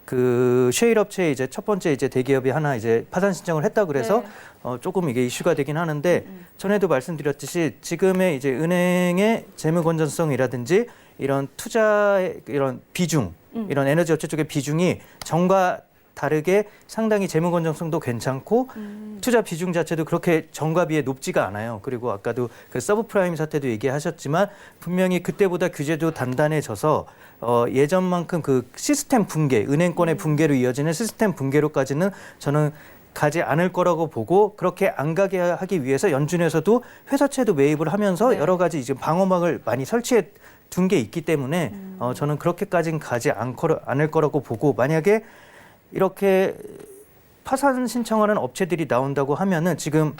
그 셰일 업체에 이제 첫 번째 이제 대기업이 하나 이제 파산 신청을 했다 그래서 조금 이게 이슈가 되긴 하는데 전에도 말씀드렸듯이 지금의 이제 은행의 재무 건전성이라든지 이런 투자의 이런 비중, 이런 에너지 업체 쪽의 비중이 전과 다르게 상당히 재무 건전성도 괜찮고 투자 비중 자체도 그렇게 전과 비해 높지가 않아요. 그리고 아까도 그 서브프라임 사태도 얘기하셨지만 분명히 그때보다 규제도 단단해져서 예전만큼 그 시스템 붕괴, 은행권의 붕괴로 이어지는 시스템 붕괴로까지는 저는 가지 않을 거라고 보고 그렇게 안 가게 하기 위해서 연준에서도 회사채도 매입을 하면서 여러 가지 이제 방어막을 많이 설치해 둔 게 있기 때문에 저는 그렇게까지는 가지 않을 거라고 보고 만약에 이렇게 파산 신청하는 업체들이 나온다고 하면은 지금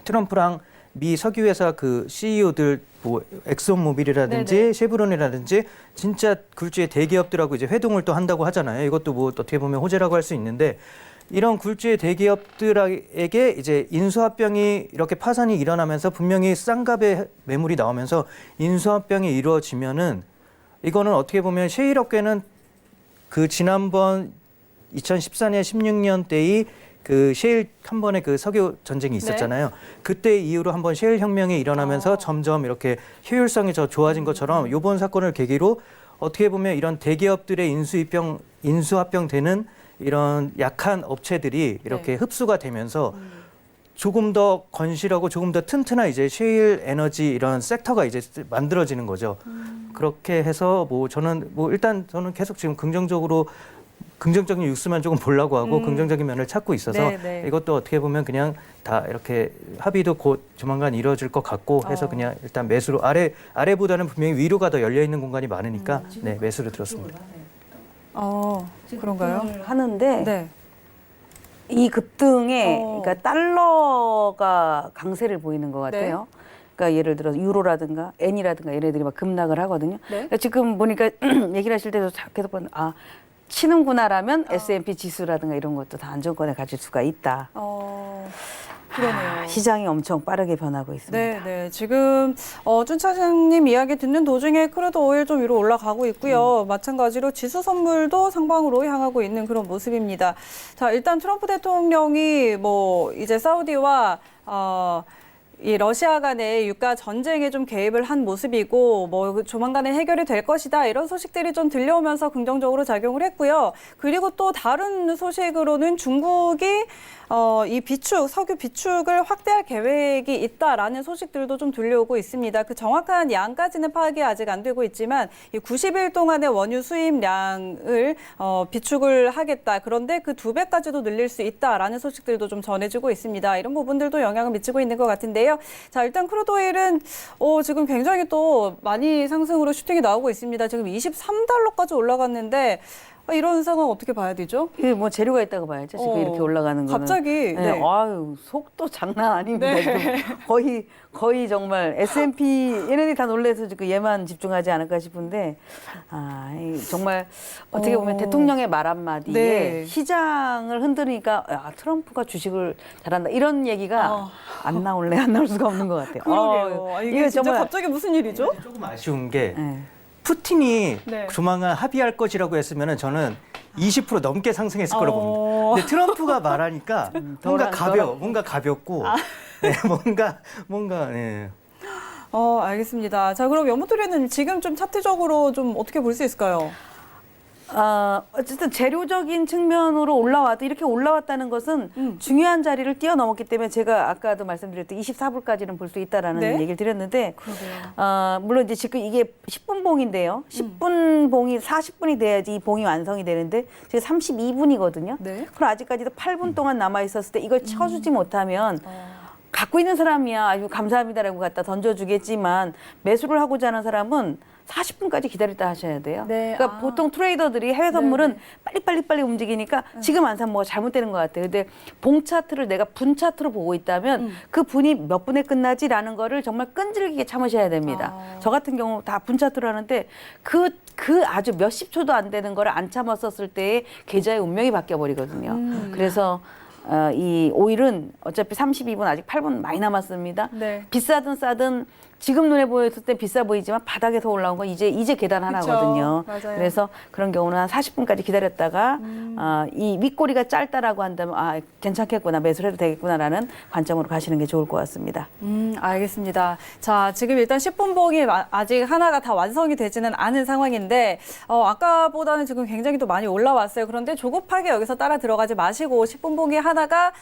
트럼프랑 미 석유회사 그 CEO들 뭐 엑소모빌이라든지 쉐브론이라든지 진짜 굴지의 대기업들하고 이제 회동을 또 한다고 하잖아요. 이것도 뭐 어떻게 보면 호재라고 할 수 있는데 이런 굴지의 대기업들에게 이제 인수합병이 이렇게 파산이 일어나면서 분명히 싼 값의 매물이 나오면서 인수합병이 이루어지면은 이거는 어떻게 보면 셰일 업계는 그 지난번 2014년, 16년 때의 그 셰일 한 번의 그 석유 전쟁이 있었잖아요. 그때 이후로 한번 셰일 혁명이 일어나면서 점점 이렇게 효율성이 더 좋아진 것처럼 이번 사건을 계기로 어떻게 보면 이런 대기업들의 인수합병 되는 이런 약한 업체들이 이렇게 흡수가 되면서 조금 더 건실하고 조금 더 튼튼한 이제 셰일 에너지 이런 섹터가 이제 만들어지는 거죠. 그렇게 해서 뭐 저는 뭐 일단 저는 계속 지금 긍정적인 뉴스만 조금 보려고 하고 긍정적인 면을 찾고 있어서 이것도 어떻게 보면 그냥 다 이렇게 합의도 곧 조만간 이루어질 것 같고 해서 그냥 일단 매수로 아래보다는 분명히 위로가 더 열려 있는 공간이 많으니까 네, 매수를 들었습니다. 그런가요? 하는데 네. 이 급등에 그러니까 달러가 강세를 보이는 것 같아요. 그러니까 예를 들어서 유로라든가 엔이라든가 얘네들이 막 급락을 하거든요. 그러니까 지금 보니까 얘기를 하실 때도 계속 보면 치는구나라면 S&P 지수라든가 이런 것도 다 안정권에 가질 수가 있다. 그러네요. 시장이 엄청 빠르게 변하고 있습니다. 네. 지금 준 차장님 이야기 듣는 도중에 크루드 오일 좀 위로 올라가고 있고요. 마찬가지로 지수 선물도 상방으로 향하고 있는 그런 모습입니다. 자, 일단 트럼프 대통령이 뭐 이제 사우디와 이 러시아 간의 유가 전쟁에 좀 개입을 한 모습이고 뭐 조만간에 해결이 될 것이다 이런 소식들이 좀 들려오면서 긍정적으로 작용을 했고요. 그리고 또 다른 소식으로는 중국이 이 석유 비축을 확대할 계획이 있다라는 소식들도 좀 들려오고 있습니다. 그 정확한 양까지는 파악이 아직 안 되고 있지만 이 90일 동안의 원유 수입량을 비축을 하겠다. 그런데 그 2배까지도 늘릴 수 있다라는 소식들도 좀 전해지고 있습니다. 이런 부분들도 영향을 미치고 있는 것 같은데요. 자, 일단 크루드 오일은 지금 굉장히 또 많이 상승으로 슈팅이 나오고 있습니다. 지금 23달러까지 올라갔는데 이런 상황 어떻게 봐야 되죠? 이게 뭐 재료가 있다고 봐야죠. 지금 이렇게 올라가는 거는. 갑자기. 네. 아유, 속도 장난 아닙니다. 지금 거의 정말 S&P 얘네들이 다 놀래서 지금 얘만 집중하지 않을까 싶은데 정말 어떻게 보면 대통령의 말 한마디에 시장을 흔드니까 트럼프가 주식을 잘한다 이런 얘기가 안 나올 수가 없는 것 같아요. 그러게요. 이게 진짜 정말 갑자기 무슨 일이죠? 조금 아쉬운 게 푸틴이 조만간 합의할 것이라고 했으면 저는 20% 넘게 상승했을 거라고 봅니다. 근데 트럼프가 말하니까 뭔가 가볍고 뭔가 네. 알겠습니다. 자, 그럼 연무토리는 지금 좀 차트적으로 좀 어떻게 볼 수 있을까요? 어쨌든 재료적인 측면으로 이렇게 올라왔다는 것은 중요한 자리를 뛰어넘었기 때문에 제가 아까도 말씀드렸듯이 24불까지는 볼 수 있다라는 얘기를 드렸는데, 물론 이제 지금 이게 10분 봉인데요. 10분 봉이 40분이 돼야지 이 봉이 완성이 되는데 지금 32분이거든요. 그럼 아직까지도 8분 동안 남아 있었을 때 이걸 쳐주지 못하면 갖고 있는 사람이야 아주 감사합니다라고 갖다 던져주겠지만 매수를 하고자 하는 사람은 40분까지 기다렸다 하셔야 돼요. 네. 그러니까 아. 보통 트레이더들이 해외 선물은 빨리 움직이니까 지금 안 사면 뭐가 잘못되는 것 같아요. 근데 봉 차트를 내가 분 차트로 보고 있다면 그 분이 몇 분에 끝나지라는 거를 정말 끈질기게 참으셔야 됩니다. 저 같은 경우 다 분 차트로 하는데 그 아주 몇십 초도 안 되는 거를 안 참았었을 때의 계좌의 운명이 바뀌어 버리거든요. 그래서 이 오일은 어차피 32분 아직 8분 많이 남았습니다. 네. 비싸든 싸든 지금 눈에 보였을 때 비싸 보이지만 바닥에서 올라온 건 이제 계단 하나거든요. 맞아요. 그래서 그런 경우는 한 40분까지 기다렸다가 이 윗꼬리가 짧다라고 한다면 괜찮겠구나, 매수를 해도 되겠구나라는 관점으로 가시는 게 좋을 것 같습니다. 알겠습니다. 자, 지금 일단 10분 봉이 아직 하나가 다 완성이 되지는 않은 상황인데 아까보다는 지금 굉장히 또 많이 올라왔어요. 그런데 조급하게 여기서 따라 들어가지 마시고 10분 봉이 하나가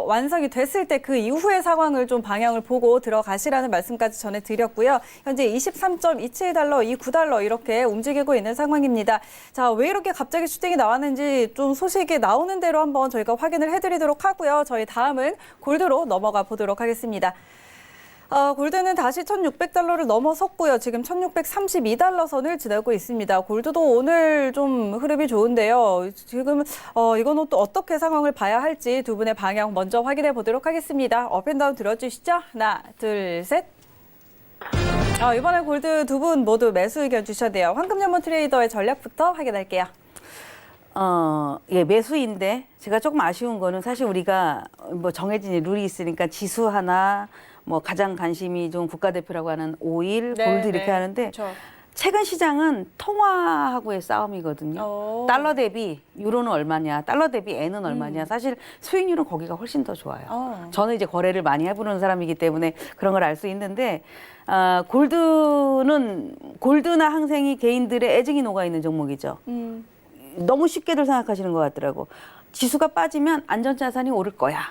완성이 됐을 때 그 이후의 상황을 좀 방향을 보고 들어가시라는 말씀까지 전해드렸고요. 현재 23.27달러, 29달러 이렇게 움직이고 있는 상황입니다. 자, 왜 이렇게 갑자기 슈팅이 나왔는지 좀 소식이 나오는 대로 한번 저희가 확인을 해드리도록 하고요. 저희 다음은 골드로 넘어가 보도록 하겠습니다. 골드는 다시 1,600달러를 넘어섰고요. 지금 1,632달러 선을 지나고 있습니다. 골드도 오늘 좀 흐름이 좋은데요. 지금 이거는 또 어떻게 상황을 봐야 할지 두 분의 방향 먼저 확인해 보도록 하겠습니다. 업앤다운 들어주시죠. 하나, 둘, 셋. 이번에 골드 두 분 모두 매수 의견 주셔야 돼요. 황금연문 트레이더의 전략부터 확인할게요. 예, 매수인데 제가 조금 아쉬운 거는 사실 우리가 뭐 정해진 룰이 있으니까 지수 하나, 뭐 가장 관심이 좀 국가대표라고 하는 오일, 네, 골드 이렇게 네. 하는데 그렇죠. 최근 시장은 통화하고의 싸움이거든요. 달러 대비 유로는 얼마냐, 달러 대비 엔은 얼마냐. 사실 수익률은 거기가 훨씬 더 좋아요. 저는 이제 거래를 많이 해보는 사람이기 때문에 그런 걸 알 수 있는데 골드나 항생이 개인들의 애증이 녹아 있는 종목이죠. 너무 쉽게들 생각하시는 것 같더라고. 지수가 빠지면 안전자산이 오를 거야.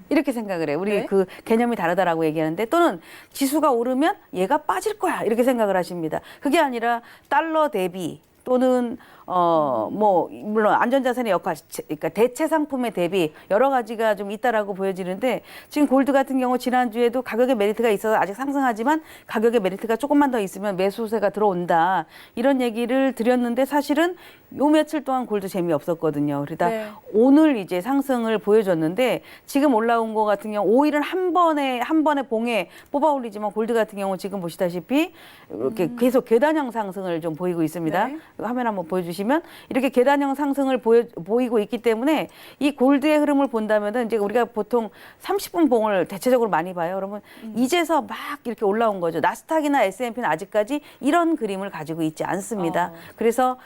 이렇게 생각을 해요. 우리 네. 그 개념이 다르다라고 얘기하는데 또는 지수가 오르면 얘가 빠질 거야. 이렇게 생각을 하십니다. 그게 아니라 달러 대비 또는 뭐 물론 안전자산의 역할, 그러니까 대체 상품의 대비 여러 가지가 좀 있다라고 보여지는데 지금 골드 같은 경우 지난주에도 가격의 메리트가 있어서 아직 상승하지만 가격의 메리트가 조금만 더 있으면 매수세가 들어온다 이런 얘기를 드렸는데 사실은 요 며칠 동안 골드 재미없었거든요. 그러다 네. 오늘 이제 상승을 보여줬는데 지금 올라온 거 같은 경우 오일은 한 번에 봉에 뽑아 올리지만 골드 같은 경우 지금 보시다시피 이렇게 계속 계단형 상승을 좀 보이고 있습니다. 네. 화면 한번 보여주시면 이렇게 계단형 상승을 보이고 있기 때문에 이 골드의 흐름을 본다면은 이제 우리가 보통 30분 봉을 대체적으로 많이 봐요. 그러면 이제서 막 이렇게 올라온 거죠. 나스닥이나 S&P는 아직까지 이런 그림을 가지고 있지 않습니다. 그래서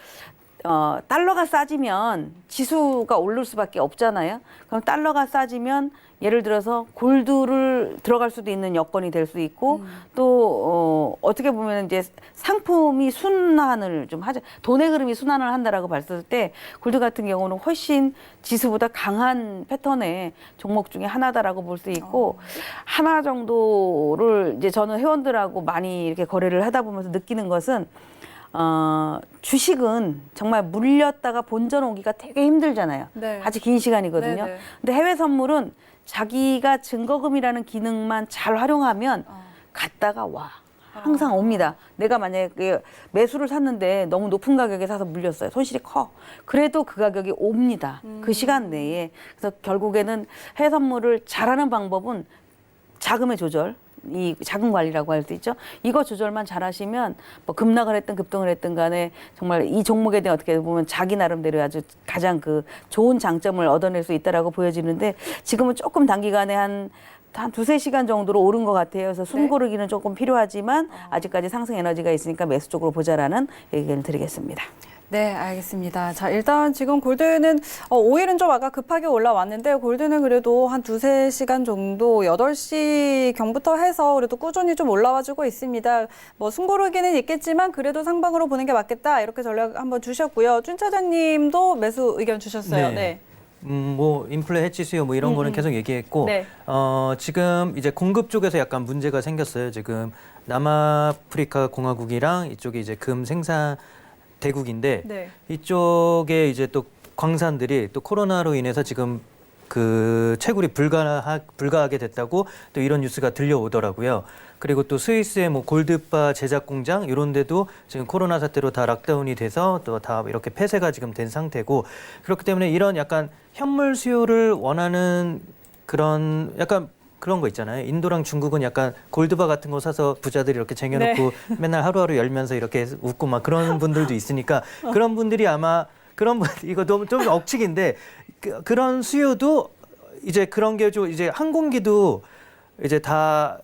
달러가 싸지면 지수가 오를 수밖에 없잖아요. 그럼 달러가 싸지면 예를 들어서 골드를 들어갈 수도 있는 여건이 될 수 있고 또 어떻게 보면 이제 상품이 순환을 좀 하자, 돈의 흐름이 순환을 한다라고 봤을 때 골드 같은 경우는 훨씬 지수보다 강한 패턴의 종목 중에 하나다라고 볼 수 있고 하나 정도를 이제 저는 회원들하고 많이 이렇게 거래를 하다 보면서 느끼는 것은 주식은 정말 물렸다가 본전 오기가 되게 힘들잖아요. 네. 아주 긴 시간이거든요. 네, 네. 근데 해외 선물은 자기가 증거금이라는 기능만 잘 활용하면 갔다가 와. 항상 옵니다. 내가 만약에 매수를 샀는데 너무 높은 가격에 사서 물렸어요. 손실이 커. 그래도 그 가격이 옵니다. 그 시간 내에. 그래서 결국에는 해외 선물을 잘하는 방법은 자금의 조절. 이 자금 관리라고 할 수 있죠. 이거 조절만 잘하시면 뭐 급락을 했든 급등을 했든 간에 정말 이 종목에 대해 어떻게 보면 자기 나름대로 아주 가장 그 좋은 장점을 얻어낼 수 있다라고 보여지는데 지금은 조금 단기간에 한 두세 시간 정도로 오른 것 같아요. 그래서 숨 고르기는 조금 필요하지만 아직까지 상승 에너지가 있으니까 매수 쪽으로 보자라는 얘기를 드리겠습니다. 네, 알겠습니다. 자, 일단 지금 골드는 오일은 좀 아까 급하게 올라왔는데 골드는 그래도 한 두세 시간 정도 8시 경부터 해서 그래도 꾸준히 좀 올라와주고 있습니다. 뭐 숨고르기는 있겠지만 그래도 상방으로 보는 게 맞겠다 이렇게 전략 한번 주셨고요. 준 차장님도 매수 의견 주셨어요. 네. 뭐 인플레 해치 수요 뭐 이런 거는 계속 얘기했고 네. 지금 이제 공급 쪽에서 약간 문제가 생겼어요. 지금 남아프리카 공화국이랑 이쪽에 이제 금 생산 대국인데 네. 이쪽에 이제 또 광산들이 또 코로나로 인해서 지금 그 채굴이 불가하게 됐다고 또 이런 뉴스가 들려오더라고요. 그리고 또 스위스의 뭐 골드바 제작 공장 이런 데도 지금 코로나 사태로 다 락다운이 돼서 또 다 이렇게 폐쇄가 지금 된 상태고, 그렇기 때문에 이런 약간 현물 수요를 원하는 그런 약간 그런 거 있잖아요. 인도랑 중국은 약간 골드바 같은 거 사서 부자들이 이렇게 쟁여놓고 맨날 하루하루 열면서 이렇게 웃고 막 그런 분들도 있으니까 그런 분들이 아마 이거 너무 좀 억측인데 그런 수요도 이제 그런 게 좀 이제 항공기도 이제 다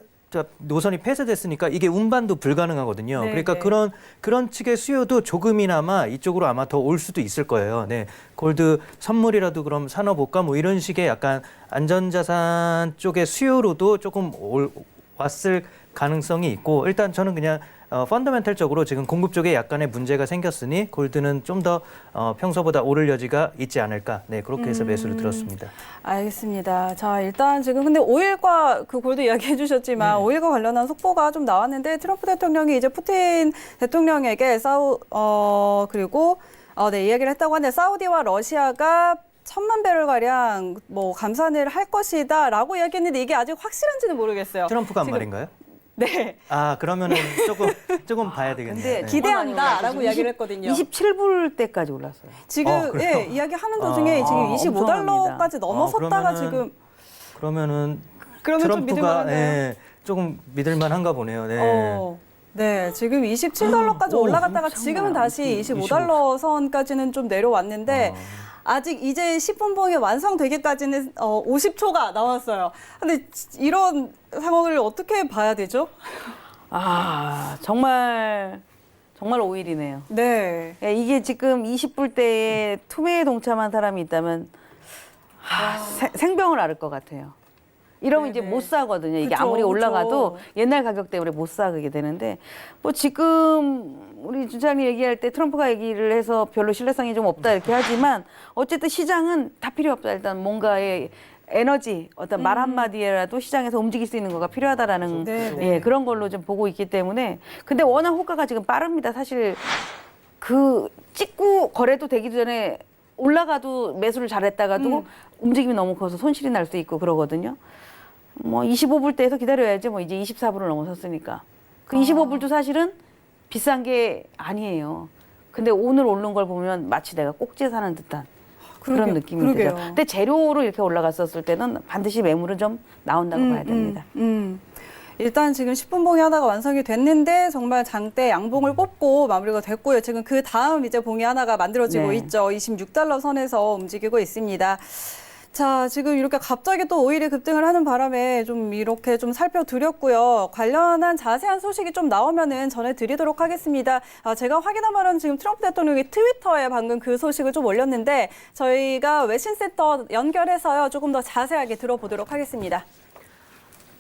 노선이 폐쇄됐으니까 이게 운반도 불가능하거든요. 네, 그러니까 네. 그런 측의 수요도 조금이나마 이쪽으로 아마 더 올 수도 있을 거예요. 네, 골드 선물이라도 그럼 사나 볼까 뭐 이런 식의 약간 안전자산 쪽의 수요로도 조금 왔을 가능성이 있고, 일단 저는 그냥 펀더멘털적으로 지금 공급 쪽에 약간의 문제가 생겼으니 골드는 좀 더 평소보다 오를 여지가 있지 않을까. 네, 그렇게 해서 매수를 들었습니다. 알겠습니다. 자, 일단 지금 근데 오일과 그 골드 이야기해 주셨지만 오일과 관련한 속보가 좀 나왔는데 트럼프 대통령이 이제 푸틴 대통령에게 그리고 이야기를 했다고 하는데 사우디와 러시아가 1,000만 배럴 가량 뭐 감산을 할 것이다라고 이야기했는데 이게 아직 확실한지는 모르겠어요. 트럼프가 한 지금- 말인가요? 네. 아, 그러면은 조금 봐야 되겠네요. 근데 네. 기대한다라고 이야기를 했거든요. 27불 때까지 올랐어요. 지금 그래요? 이야기하는 도중에 지금 25달러까지 넘어섰다가 지금 그러면은 그러면 좀 트럼프가 믿을만한가요? 조금 믿을만한가 보네요. 네. 네, 지금 27달러까지 올라갔다가 지금은 다시 25달러 선까지는 좀 내려왔는데 아직 이제 10분봉이 완성되기까지는 50초가 남았어요. 근데 이런 상황을 어떻게 봐야 되죠? 정말 오일이네요. 네. 예, 이게 지금 20불 때에 투매에 동참한 사람이 있다면 생병을 앓을 것 같아요. 이러면 이제 네네. 못 사거든요. 이게 그쵸, 아무리 올라가도 그쵸. 옛날 가격 때문에 못 사게 되는데, 뭐 지금 우리 주장이 얘기할 때 트럼프가 얘기를 해서 별로 신뢰성이 좀 없다 이렇게 하지만 어쨌든 시장은 다 필요 없다. 일단 뭔가의 에너지, 어떤 말 한마디에라도 시장에서 움직일 수 있는 거가 필요하다라는 네, 네. 예, 그런 걸로 좀 보고 있기 때문에. 근데 워낙 호가가 지금 빠릅니다. 사실 그 찍고 거래도 되기 전에 올라가도 매수를 잘했다가도 움직임이 너무 커서 손실이 날 수 있고 그러거든요. 뭐 25불 때에서 기다려야지 뭐 이제 24불을 넘어섰으니까. 그 25불도 사실은 비싼 게 아니에요. 근데 오늘 오른 걸 보면 마치 내가 꼭지에 사는 듯한 그런 그러게요. 느낌이 그러게요. 들죠. 근데 재료로 이렇게 올라갔었을 때는 반드시 매물은 좀 나온다고 봐야 됩니다. 일단 지금 10분봉이 하나가 완성이 됐는데 정말 장대 양봉을 뽑고 마무리가 됐고요. 지금 그 다음 이제 봉이 하나가 만들어지고 네. 있죠. 26달러 선에서 움직이고 있습니다. 자, 지금 이렇게 갑자기 또 오일이 급등을 하는 바람에 좀 이렇게 좀 살펴드렸고요. 관련한 자세한 소식이 좀 나오면은 전해드리도록 하겠습니다. 제가 확인한 바로는 지금 트럼프 대통령이 트위터에 방금 그 소식을 좀 올렸는데 저희가 외신센터 연결해서요. 조금 더 자세하게 들어보도록 하겠습니다.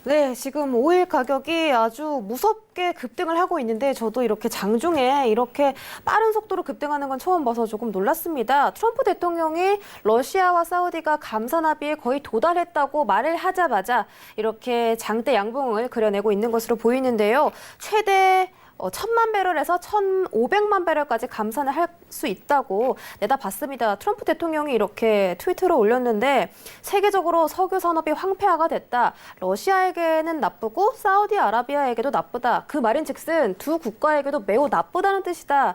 네, 지금 오일 가격이 아주 무섭게 급등을 하고 있는데 저도 이렇게 장중에 이렇게 빠른 속도로 급등하는 건 처음 봐서 조금 놀랐습니다. 트럼프 대통령이 러시아와 사우디가 감산 합의에 거의 도달했다고 말을 하자마자 이렇게 장대 양봉을 그려내고 있는 것으로 보이는데요. 최대 1,000만 배럴에서 1,500만 배럴까지 감산을 할 수 있다고 내다봤습니다. 트럼프 대통령이 이렇게 트위터를 올렸는데 세계적으로 석유 산업이 황폐화가 됐다. 러시아에게는 나쁘고 사우디아라비아에게도 나쁘다. 그 말인즉슨 두 국가에게도 매우 나쁘다는 뜻이다.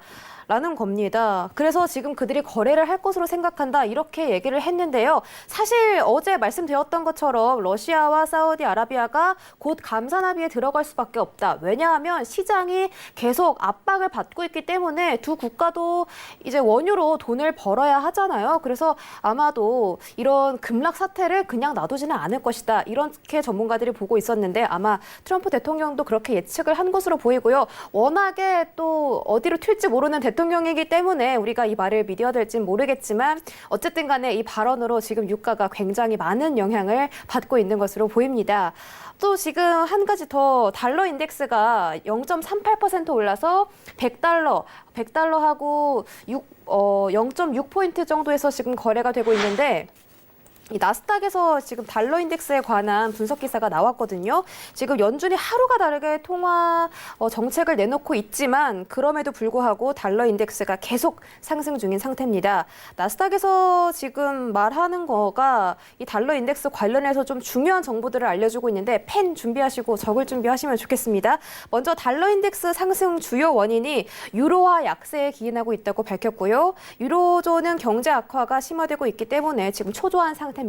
라는 겁니다. 그래서 지금 그들이 거래를 할 것으로 생각한다. 이렇게 얘기를 했는데요. 사실 어제 말씀드렸던 것처럼 러시아와 사우디아라비아가 곧 감산 합의에 들어갈 수밖에 없다. 왜냐하면 시장이 계속 압박을 받고 있기 때문에 두 국가도 이제 원유로 돈을 벌어야 하잖아요. 그래서 아마도 이런 급락 사태를 그냥 놔두지는 않을 것이다. 이렇게 전문가들이 보고 있었는데 아마 트럼프 대통령도 그렇게 예측을 한 것으로 보이고요. 워낙에 또 어디로 튈지 모르는 대통령이기 때문에 우리가 이 말을 믿어야 될지는 모르겠지만 어쨌든 간에 이 발언으로 지금 유가가 굉장히 많은 영향을 받고 있는 것으로 보입니다. 또 지금 한 가지 더 달러 인덱스가 0.38% 올라서 100달러하고 0.6포인트 정도에서 지금 거래가 되고 있는데 이 나스닥에서 지금 달러 인덱스에 관한 분석 기사가 나왔거든요. 지금 연준이 하루가 다르게 통화 정책을 내놓고 있지만 그럼에도 불구하고 달러 인덱스가 계속 상승 중인 상태입니다. 나스닥에서 지금 말하는 거가 이 달러 인덱스 관련해서 좀 중요한 정보들을 알려주고 있는데 펜 준비하시고 적을 준비하시면 좋겠습니다. 먼저 달러 인덱스 상승 주요 원인이 유로화 약세에 기인하고 있다고 밝혔고요. 유로존은 경제 악화가 심화되고 있기 때문에 지금 초조한 상태입니다.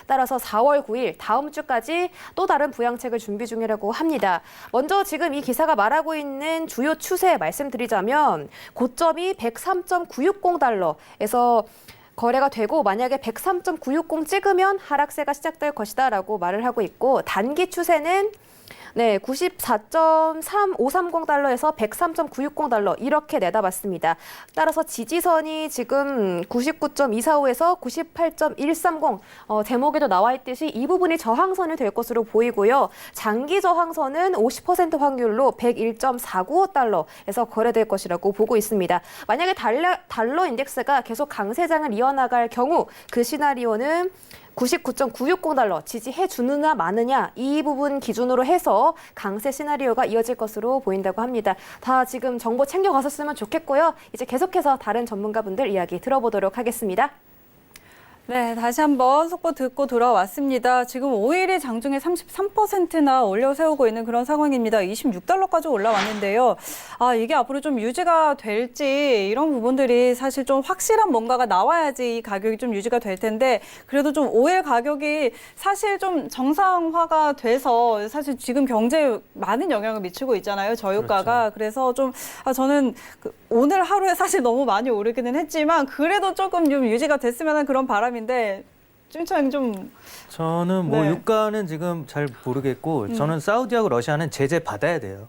따라서 4월 9일 다음 주까지 또 다른 부양책을 준비 중이라고 합니다. 먼저 지금 이 기사가 말하고 있는 주요 추세 말씀드리자면 고점이 103.960달러에서 거래가 되고 만약에 103.960 찍으면 하락세가 시작될 것이다라고 말을 하고 있고 단기 추세는 94.3530달러에서 103.960달러 이렇게 내다봤습니다. 따라서 지지선이 지금 99.245에서 98.130 제목에도 나와 있듯이 이 부분이 저항선이 될 것으로 보이고요. 장기 저항선은 50% 확률로 101.495달러에서 거래될 것이라고 보고 있습니다. 만약에 달러 인덱스가 계속 강세장을 이어나갈 경우 그 시나리오는 99.960달러 지지해 주느냐 마느냐 이 부분 기준으로 해서 강세 시나리오가 이어질 것으로 보인다고 합니다. 다 지금 정보 챙겨가셨으면 좋겠고요. 이제 계속해서 다른 전문가분들 이야기 들어보도록 하겠습니다. 네, 다시 한번 속보 듣고 돌아왔습니다. 지금 5일이 장중에 33%나 올려 세우고 있는 그런 상황입니다. 26달러까지 올라왔는데요. 이게 앞으로 좀 유지가 될지 이런 부분들이 사실 좀 확실한 뭔가가 나와야지 이 가격이 좀 유지가 될 텐데 그래도 좀 5일 가격이 사실 좀 정상화가 돼서 사실 지금 경제에 많은 영향을 미치고 있잖아요. 저유가가. 그래서 좀 저는 오늘 하루에 사실 너무 많이 오르기는 했지만 그래도 조금 좀 유지가 됐으면 하는 그런 바람인데 찐차님 좀 저는 뭐 유가는 지금 잘 모르겠고 저는 사우디하고 러시아는 제재 받아야 돼요.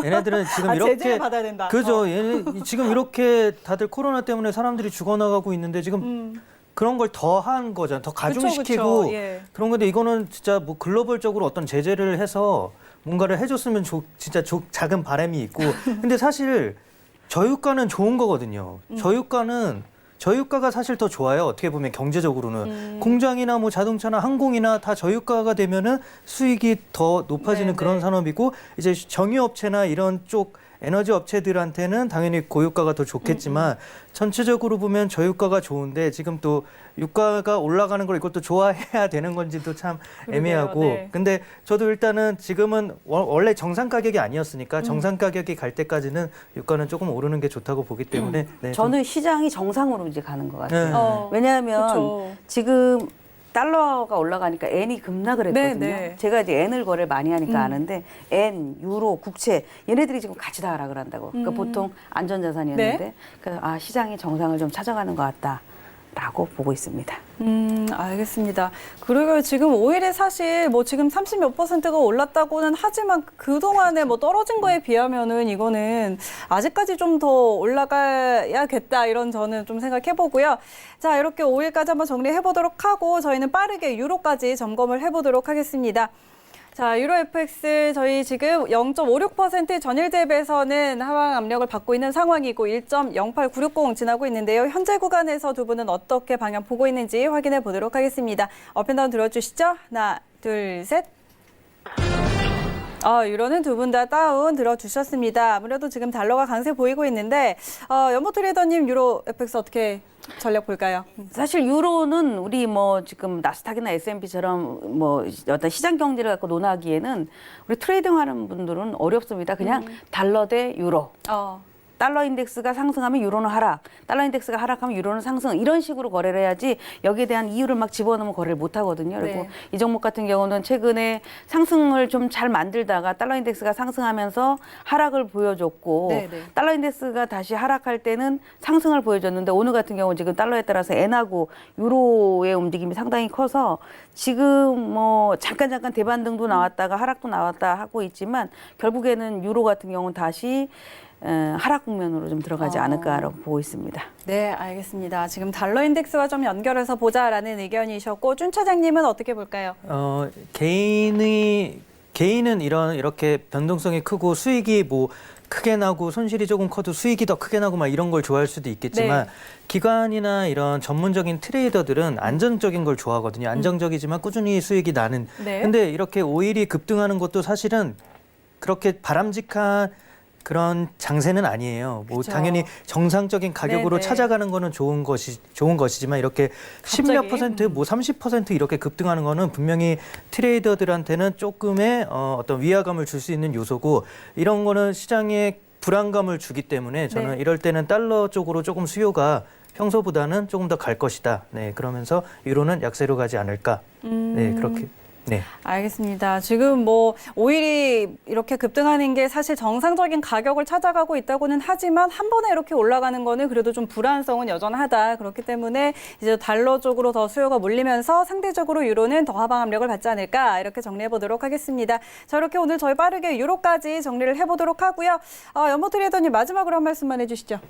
얘네들은 지금 이렇게 제재 받아야 된다. 그죠. 얘네 지금 이렇게 다들 코로나 때문에 사람들이 죽어나가고 있는데 지금 그런 걸 더 한 거잖아요. 더 가중시키고 그쵸. 예. 그런 건데 이거는 진짜 뭐 글로벌적으로 어떤 제재를 해서 뭔가를 해줬으면 진짜 작은 바람이 있고 근데 사실 저유가는 좋은 거거든요. 저유가가 사실 더 좋아요. 어떻게 보면 경제적으로는 공장이나 뭐 자동차나 항공이나 다 저유가가 되면은 수익이 더 높아지는 그런 산업이고 이제 정유업체나 이런 쪽 에너지 업체들한테는 당연히 고유가가 더 좋겠지만 전체적으로 보면 저유가가 좋은데 지금 또 유가가 올라가는 걸 이것도 좋아해야 되는 건지도 참 애매하고 네. 근데 저도 일단은 지금은 원래 정상 가격이 아니었으니까 정상 가격이 갈 때까지는 유가는 조금 오르는 게 좋다고 보기 때문에 네, 저는 시장이 정상으로 이제 가는 것 같아요. 네. 왜냐하면 그쵸. 지금 달러가 올라가니까 N이 급락을 했거든요. 네. 제가 이제 N을 거래를 많이 하니까 아는데 N, 유로, 국채 얘네들이 지금 같이 다 하락을 한다고. 그러니까 보통 안전자산이었는데 네. 그래서 시장이 정상을 좀 찾아가는 것 같다라고 보고 있습니다. 알겠습니다. 그리고 지금 오일이 사실 뭐 지금 30몇 %가 올랐다고는 하지만 그동안에 뭐 떨어진 거에 비하면은 이거는 아직까지 좀 더 올라가야겠다 이런 저는 좀 생각해 보고요. 자, 이렇게 5일까지 한번 정리해 보도록 하고 저희는 빠르게 유로까지 점검을 해 보도록 하겠습니다. 자, 유로 FX 저희 지금 0.56% 전일 대비해서는 하방 압력을 받고 있는 상황이고 1.08960 지나고 있는데요. 현재 구간에서 두 분은 어떻게 방향 보고 있는지 확인해 보도록 하겠습니다. 업앤다운 들어주시죠. 하나, 둘, 셋. 유로는 두 분 다 다운 들어주셨습니다. 아무래도 지금 달러가 강세 보이고 있는데 연보 트레이더님 유로 FX 어떻게 전략 볼까요? 사실 유로는 우리 뭐 지금 나스닥이나 S&P처럼 뭐 어떤 시장 경제를 갖고 논하기에는 우리 트레이딩하는 분들은 어렵습니다. 그냥 달러 대 유로. 달러 인덱스가 상승하면 유로는 하락, 달러 인덱스가 하락하면 유로는 상승 이런 식으로 거래를 해야지 여기에 대한 이유를 막 집어넣으면 거래를 못 하거든요. 그리고 이 종목 같은 경우는 최근에 상승을 좀 잘 만들다가 달러 인덱스가 상승하면서 하락을 보여줬고 달러 인덱스가 다시 하락할 때는 상승을 보여줬는데 오늘 같은 경우는 지금 달러에 따라서 엔하고 유로의 움직임이 상당히 커서 지금 뭐 잠깐 대반등도 나왔다가 하락도 나왔다 하고 있지만 결국에는 유로 같은 경우는 다시 하락 국면으로 좀 들어가지 않을까라고 보고 있습니다. 네, 알겠습니다. 지금 달러 인덱스와 좀 연결해서 보자라는 의견이셨고 준 차장님은 어떻게 볼까요? 개인은 이렇게 변동성이 크고 수익이 뭐 크게 나고 손실이 조금 커도 수익이 더 크게 나고 막 이런 걸 좋아할 수도 있겠지만 네. 기관이나 이런 전문적인 트레이더들은 안정적인 걸 좋아하거든요. 안정적이지만 꾸준히 수익이 나는. 네. 근데 이렇게 오일이 급등하는 것도 사실은 그렇게 바람직한 그런 장세는 아니에요. 뭐 그쵸. 당연히 정상적인 가격으로 네네. 찾아가는 거는 좋은 것이지만 이렇게 갑자기? 10몇 퍼센트, 뭐 30% 이렇게 급등하는 거는 분명히 트레이더들한테는 조금의 어떤 위화감을 줄 수 있는 요소고 이런 거는 시장에 불안감을 주기 때문에 저는 네. 이럴 때는 달러 쪽으로 조금 수요가 평소보다는 조금 더 갈 것이다. 네, 그러면서 유로는 약세로 가지 않을까. 네, 그렇게. 네. 알겠습니다. 지금 뭐 오일이 이렇게 급등하는 게 사실 정상적인 가격을 찾아가고 있다고는 하지만 한 번에 이렇게 올라가는 거는 그래도 좀 불안성은 여전하다. 그렇기 때문에 이제 달러 쪽으로 더 수요가 몰리면서 상대적으로 유로는 더 하방 압력을 받지 않을까 이렇게 정리해 보도록 하겠습니다. 자, 이렇게 오늘 저희 빠르게 유로까지 정리를 해보도록 하고요. 연모 트레이더님 마지막으로 한 말씀만 해주시죠.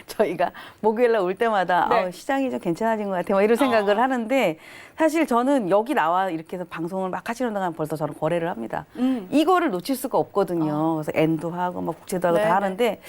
저희가 목요일날 올 때마다 네. 시장이 좀 괜찮아진 것 같아요. 이런 생각을 하는데 사실 저는 여기 나와 이렇게 해서 방송을 막 하시는 동안 벌써 저는 거래를 합니다. 이거를 놓칠 수가 없거든요. 그래서 엔도 하고 뭐 국제도 하고 네네. 다 하는데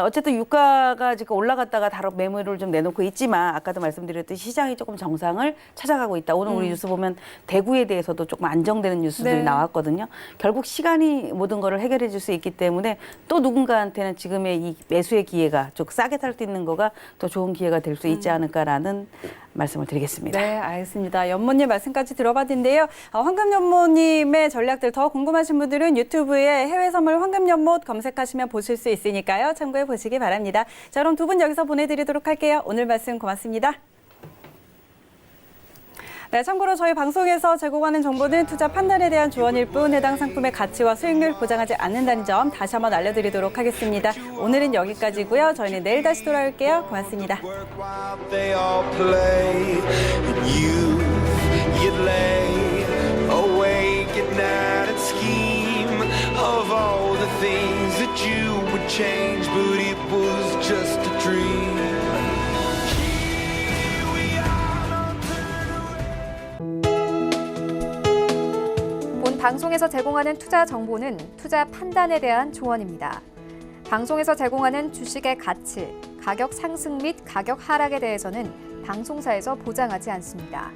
어쨌든 유가가 지금 올라갔다가 다른 매물을 좀 내놓고 있지만 아까도 말씀드렸듯이 시장이 조금 정상을 찾아가고 있다. 오늘 우리 뉴스 보면 대구에 대해서도 조금 안정되는 뉴스들이 네. 나왔거든요. 결국 시간이 모든 거를 해결해 줄 수 있기 때문에 또 누군가한테는 지금의 이 매수의 기회가 좀 싸게 살 수 있는 거가 더 좋은 기회가 될 수 있지 않을까라는 말씀을 드리겠습니다. 네, 알겠습니다. 연모님 말씀까지 들어봤는데요. 황금연모님의 전략들 더 궁금하신 분들은 유튜브에 해외 선물 황금연못 검색하시면 보실 수 있으니까요. 참고해 보시기 바랍니다. 자, 그럼 두 분 여기서 보내드리도록 할게요. 오늘 말씀 고맙습니다. 네, 참고로 저희 방송에서 제공하는 정보는 투자 판단에 대한 조언일 뿐 해당 상품의 가치와 수익률 보장하지 않는다는 점 다시 한번 알려드리도록 하겠습니다. 오늘은 여기까지고요. 저희는 내일 다시 돌아올게요. 고맙습니다. Work while they all play, and you'd lay awake at night and scheme of all the things that you would change, but it was just a dream. Here we are, don't turn away. 본 방송에서 제공하는 투자 정보는 투자 판단에 대한 조언입니다. 방송에서 제공하는 주식의 가치, 가격 상승 및 가격 하락에 대해서는 방송사에서 보장하지 않습니다.